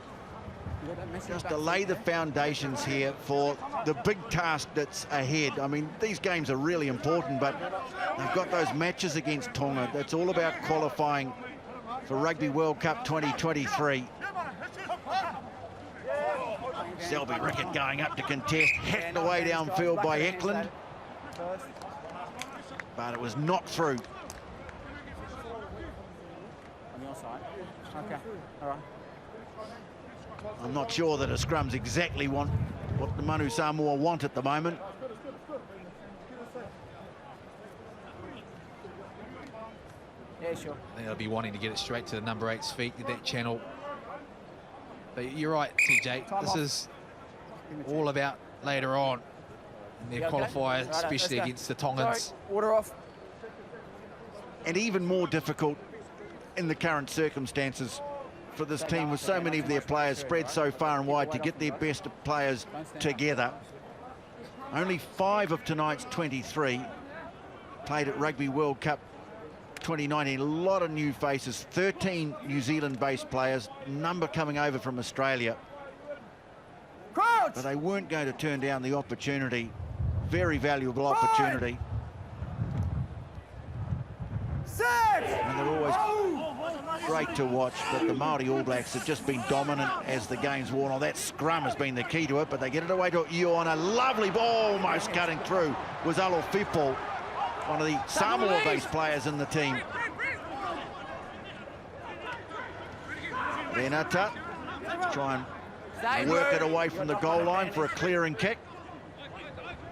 just to lay the foundations here for the big task that's ahead. I mean, these games are really important, but they've got those matches against Tonga. That's all about qualifying for Rugby World Cup 2023. Selby Rickett going up to contest, hacked away downfield by Eklund, but it was knocked through. On your side. Okay, all right. I'm not sure that a scrum's exactly what the Manu Samoa want at the moment. Yeah, sure. I think they'll be wanting to get it straight to the number 8's feet, get that channel. But you're right, TJ. This is all about later on in their qualifier, especially against the Tongans. Sorry, water off. And even more difficult in the current circumstances for this team, with so many of their players spread so far and wide, to get their best players together. Only 5 of tonight's 23 played at Rugby World Cup 2019. A lot of new faces, 13 New Zealand-based players, number coming over from Australia. Crouch! But they weren't going to turn down the opportunity. Very valuable opportunity. And they're always great to watch, but the Māori All Blacks have just been dominant as the game's worn on. That scrum has been the key to it, but they get it away to Iona. Lovely ball, almost cutting through, was Alofipo, one of the Samoa-based players in the team. Renata try and work it away from the goal line for a clearing kick.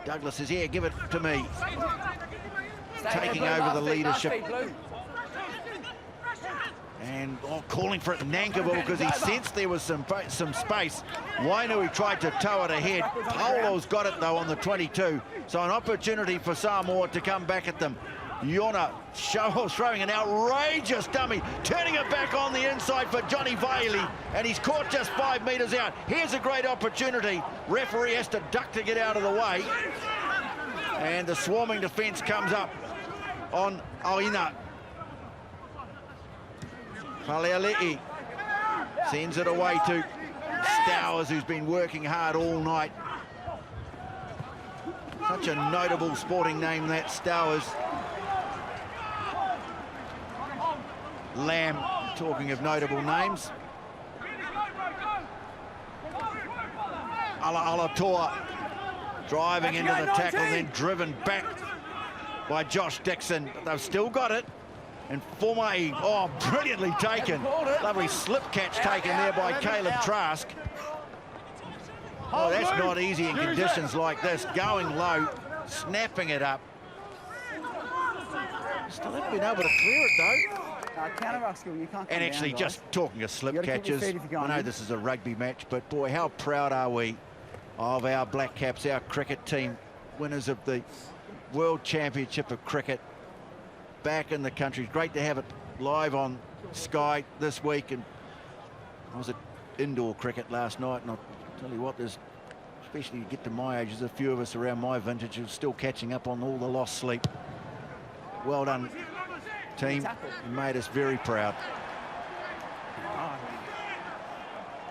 Douglas is here, give it to me. Taking over the leadership. And calling for it Nankivell because he sensed there was some space. Wainui tried to tow it ahead. Paulo's got it though on the 22. So an opportunity for Samoa to come back at them. Iona throwing an outrageous dummy, turning it back on the inside for Johnny Vaili, and he's caught just 5 metres out. Here's a great opportunity. Referee has to duck to get out of the way. And the swarming defence comes up on Aina. Faleali'i sends it away to Stowers, who's been working hard all night. Such a notable sporting name, that Stowers. Lamb, talking of notable names. Alatoa driving into the tackle, then driven back by Josh Dixon. But they've still got it. And Formai, brilliantly taken. Lovely slip catch taken there by Caleb Trask. Oh, that's not easy in conditions like this. Going low, snapping it up. Still haven't been able to clear it though. You can't. And actually, just talking of slip catches, I know this is a rugby match, but boy, how proud are we of our Black Caps, our cricket team, winners of the World Championship of Cricket back in the country. Great to have it live on Sky this week. And I was at indoor cricket last night, and I'll tell you what, there's, especially you get to my age, there's a few of us around my vintage who are still catching up on all the lost sleep. Well done, team. You made us very proud.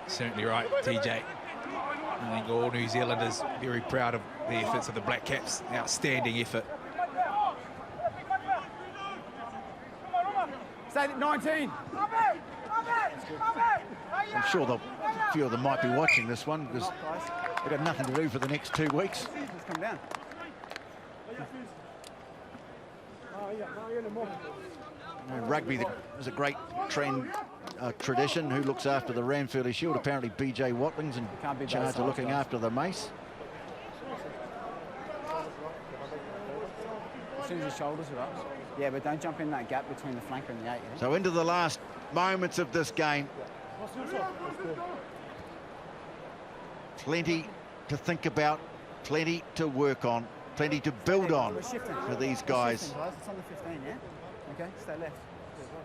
Certainly right, TJ. I think all New Zealanders very proud of the efforts of the Black Caps. Outstanding effort. Stay at 19. I'm sure a few of them might be watching this one because they've got nothing to do for the next 2 weeks. Just come down. Rugby is a great tradition. Who looks after the Ranfurly Shield? Apparently BJ Watling's in charge of looking after the mace. As soon as your shoulders are up. Yeah, but don't jump in that gap between the flanker and the 8. Yeah? So into the last moments of this game. Plenty to think about, plenty to work on, plenty to build on for these guys. It's on the 15, yeah? Okay, stay left.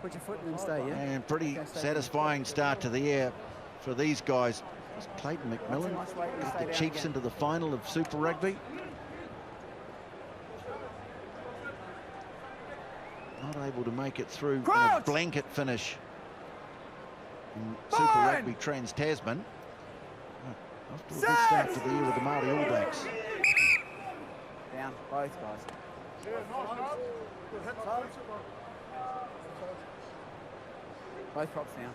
Put your foot and then stay, yeah? And pretty okay, satisfying start to the year for these guys. Clayton McMillan got the Chiefs into the final of Super Rugby. Not able to make it through in a blanket finish in Super Rugby Trans-Tasman. Off to a good start to the year with the Māori All Blacks. Down, both guys. Both props down.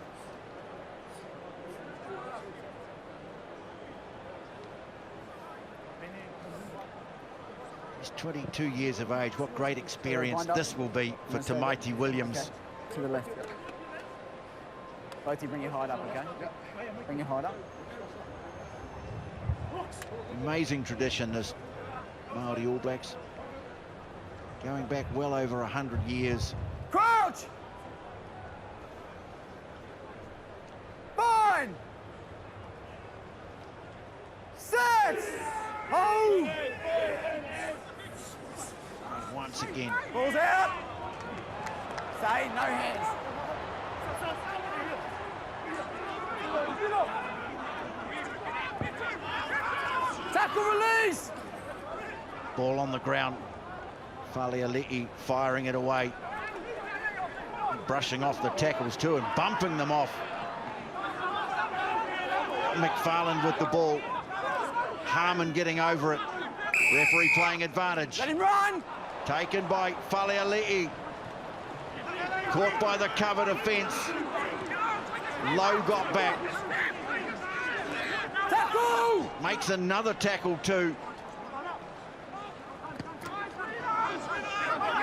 He's 22 years of age. What great experience this will be for Tamaiti Williams. Okay. To the left. Both you bring your height up, okay? Bring your height up. Amazing tradition, this Māori All Blacks. Going back well over 100 years. Crouch! Fine! Set! Hold! Once again. Balls out! Stay, no hands. Tackle release! Ball on the ground. Faleali'i firing it away. Brushing off the tackles too and bumping them off. McFarland with the ball. Harmon getting over it. Referee playing advantage. Let him run! Taken by Faleali'i. Caught by the cover defence. Low got back. Tackle! Makes another tackle too.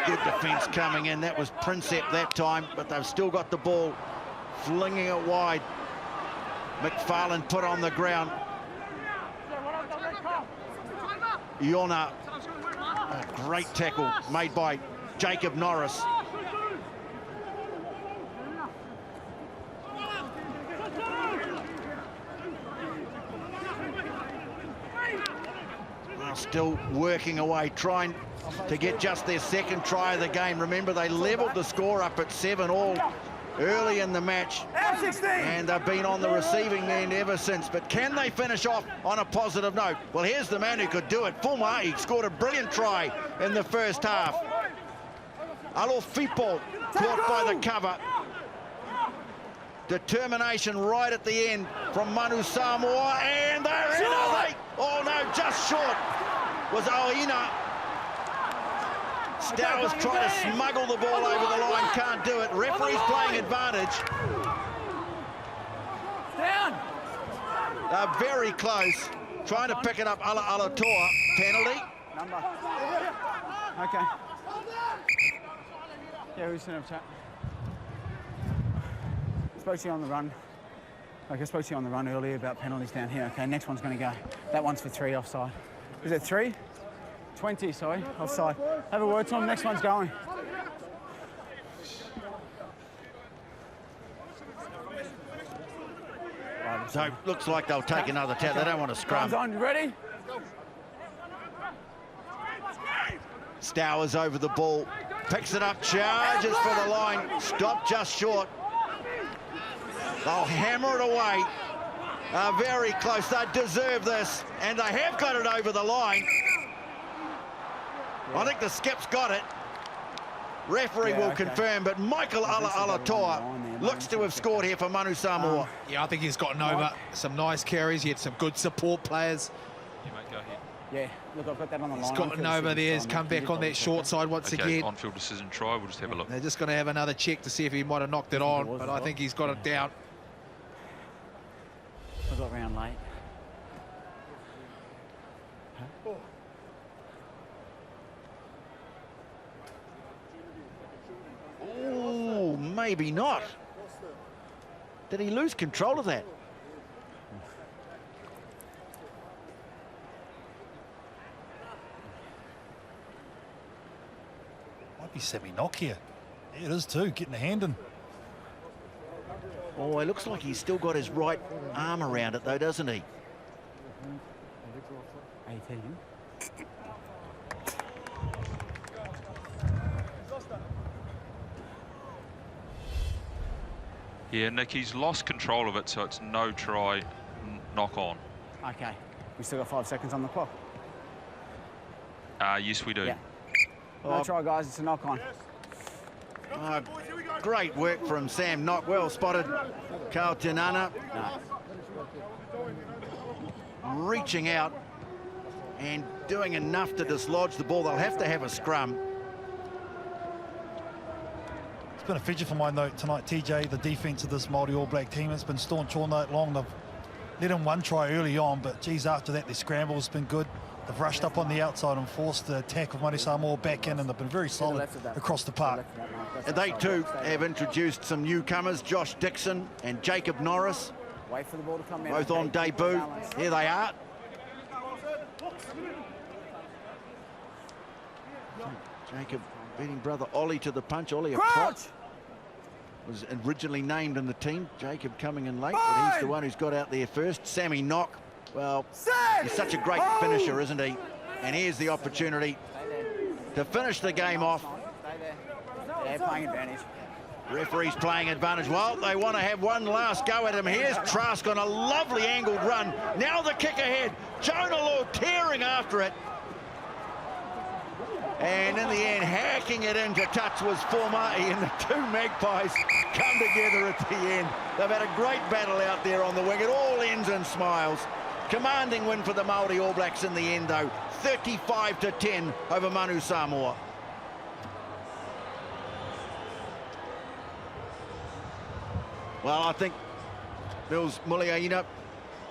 Good defence coming in. That was Princep that time, but they've still got the ball. Flinging it wide. McFarland put on the ground. Iona. A great tackle made by Jacob Norris. Still working away, trying to get just their second try of the game. Remember, they levelled the score up at 7-all early in the match, and they've been on the receiving end ever since. But can they finish off on a positive note? Well, here's the man who could do it. Fuma'i scored a brilliant try in the first half. Alofipo caught by the cover. Determination right at the end from Manu Samoa, and they're in, are they? Oh no, just short was Oina. Stowers trying to smuggle the ball over the line, can't do it. Referee's playing advantage. Down. They're very close, trying to pick it up. Alatoa, penalty. Number. Okay. Yeah, we just have a chat. Spoke to you on the run. I spoke to you on the run earlier about penalties down here. Okay, next one's going to go. That one's for 3 offside. Is it 3? 20, sorry, offside. Have a word to him, next one's going. So looks like they'll take another tap. They don't want to scrum. On, you ready? Stowers over the ball, picks it up, charges for the line, stopped just short. They'll hammer it away. Very close. They deserve this, and they have got it over the line. I think the skip's got it. Referee will confirm, but Michael Alatoa looks to have scored here for Manu Samoa. Yeah, I think he's gotten over some nice carries. He had some good support players. You might go ahead. Yeah, look, I've got that on the line. He's gotten over there. He's come back on that short side once again. On-field decision try. We'll just have a look. They're just going to have another check to see if he might have knocked it on, but I think he's got it down. I got round late. Oh, maybe not. Did he lose control of that? Might be semi-knock here. Yeah, it is too, getting a hand in. Oh, it looks like he's still got his right arm around it, though, doesn't he? 18. Yeah, Nick, he's lost control of it, so it's no try, knock on. Okay, we still got 5 seconds on the clock. Yes, we do. Yeah. No try, guys, it's a knock on. Great work from Sam Knock. Well spotted. Carl Tinana reaching out and doing enough to dislodge the ball. They'll have to have a scrum. It's been a feature for my note tonight, TJ, the defence of this Māori All Black team. It's been staunch all night long. They've let in one try early on, but geez, after that, their scramble's been good. They've rushed up on the outside and forced the attack of Manu Samoa back in, and they've been very solid across the park. And they too have introduced some newcomers, Josh Dixon and Jacob Norris. Wait for the ball to come in. Both on debut. Here they are. Jacob beating brother Ollie to the punch. Ollie a prop. Was originally named in the team. Jacob coming in late, but he's the one who's got out there first. Sammy Knock, well, he's such a great finisher, isn't he? And here's the opportunity to finish the game off. Yeah, playing advantage. Referee's playing advantage. Well, they want to have one last go at him. Here's Trask on a lovely angled run. Now the kick ahead. Jonah Law tearing after it. And in the end, hacking it into touch was Formati, and the two Magpies come together at the end. They've had a great battle out there on the wing. It all ends in smiles. Commanding win for the Māori All Blacks in the end, though. 35-10 over Manu Samoa. Well, I think Mills Muliaina,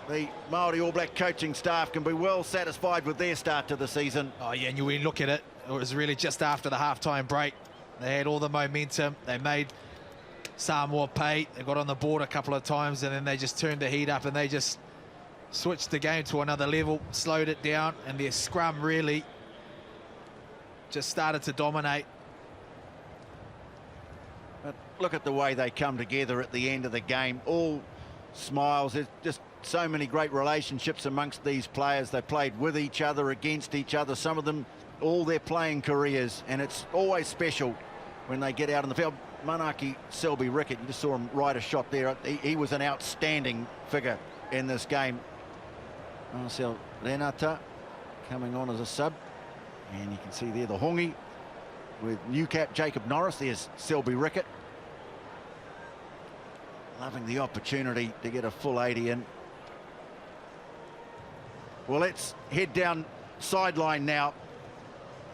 the Māori All Black coaching staff, can be well satisfied with their start to the season. Oh, yeah, and you look at it, it was really just after the halftime break. They had all the momentum. They made Samoa pay. They got on the board a couple of times, and then they just turned the heat up, and they just switched the game to another level, slowed it down, and their scrum really just started to dominate. But look at the way they come together at the end of the game. All smiles. There's just so many great relationships amongst these players. They played with each other, against each other, some of them all their playing careers, and it's always special when they get out on the field. Manaki Selby Rickett, you just saw him ride a shot there. He was an outstanding figure in this game. Marcel Renata coming on as a sub, and you can see there the hongi with new cap Jacob Norris. There's Selby Rickett, loving the opportunity to get a full 80 in. Well, let's head down sideline now.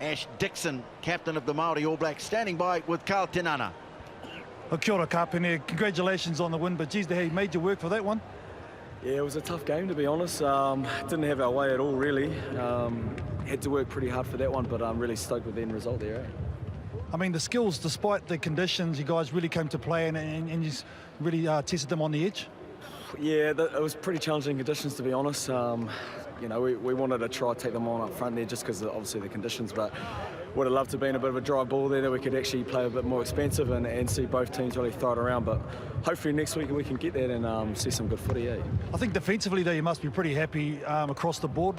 Ash Dixon, captain of the Māori All Blacks, standing by with Carl Tinana. Well, kia ora, Kapene. Congratulations on the win, but geez, you made your work for that one. Yeah, it was a tough game, to be honest. Didn't have our way at all, really. Had to work pretty hard for that one, but I'm really stoked with the end result there. I mean, the skills, despite the conditions, you guys really came to play, and you really tested them on the edge. Yeah, it was pretty challenging conditions, to be honest. You know, we wanted to try to take them on up front there just because of obviously the conditions, but would have loved to be in a bit of a dry ball there that we could actually play a bit more expansive and see both teams really throw it around. But hopefully next week we can get that and see some good footy. I think defensively, though, you must be pretty happy across the board.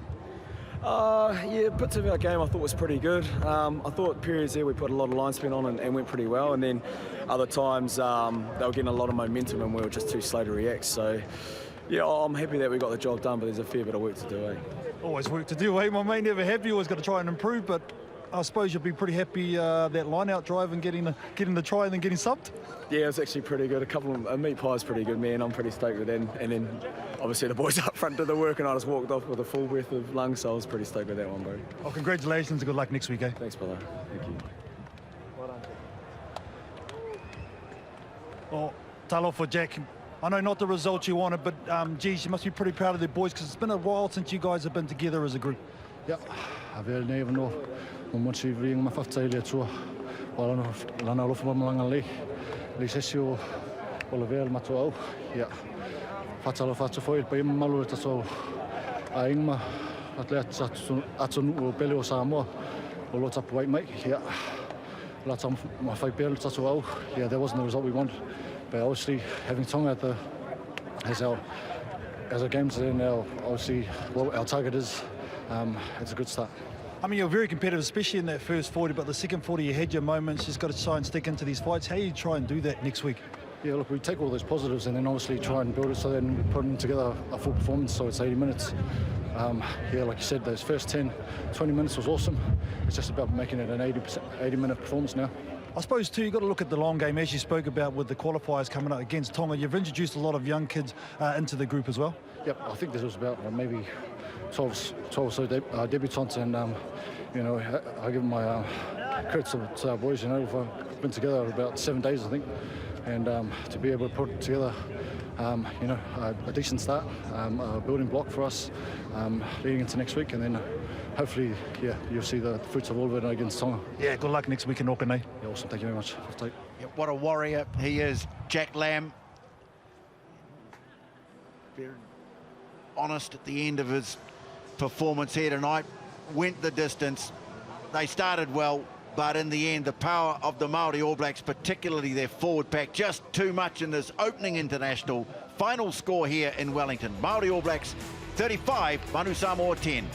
Yeah, bits of our game I thought was pretty good. I thought periods there we put a lot of line spin on and went pretty well, and then other times they were getting a lot of momentum and we were just too slow to react. So yeah, I'm happy that we got the job done, but there's a fair bit of work to do, eh? Always work to do, eh? My mate, never happy, always got to try and improve, but I suppose you'll be pretty happy that line-out drive and getting the try and then getting subbed? Yeah, it was actually pretty good. A couple of meat pie's pretty good, man. I'm pretty stoked with that. And then obviously the boys up front did the work and I just walked off with a full breath of lungs, so I was pretty stoked with that one, bro. Oh, congratulations and good luck next week, eh? Thanks, brother. Thank you. Well done. Oh, talo for Jack. I know not the result you wanted, but geez, you must be pretty proud of the boys because it's been a while since you guys have been together as a group. Yeah, I've never know. Once you've been my first time to well, I know for Malanga Lee session or level mato. Yeah, fatalo foil by Malu so Aingma athletes atun Belio Samoa or lots of white Mike. Yeah, lots of my 5 belts as well. Yeah, that wasn't the result we wanted, but obviously having Tonga at the as our games are now, obviously what our target is. It's a good start. I mean, you're very competitive, especially in that first 40, but the second 40 you had your moments. You just got to try and stick into these fights. How do you try and do that next week? Yeah, look, we take all those positives and then obviously try and build it so then we put together a full performance, so it's 80 minutes. Yeah, like you said, those first 10, 20 minutes was awesome. It's just about making it an 80-minute performance now. I suppose too, you've got to look at the long game, as you spoke about with the qualifiers coming up against Tonga. You've introduced a lot of young kids into the group as well. Yep, I think there was about maybe 12 or so debutants, and you know, I give my credits to our boys. You know, we've been together about 7 days, I think, and to be able to put together, you know, a decent start, a building block for us leading into next week, and then hopefully, yeah, you'll see the fruits of all of it against Tonga. Yeah, good luck next week in Auckland, eh? Yeah, awesome. Thank you very much. Yeah, what a warrior he is, Jack Lamb. Very honest at the end of his performance here tonight. Went the distance. They started well, but in the end, the power of the Māori All Blacks, particularly their forward pack, just too much in this opening international. Final score here in Wellington. Māori All Blacks 35, Manu Samoa 10.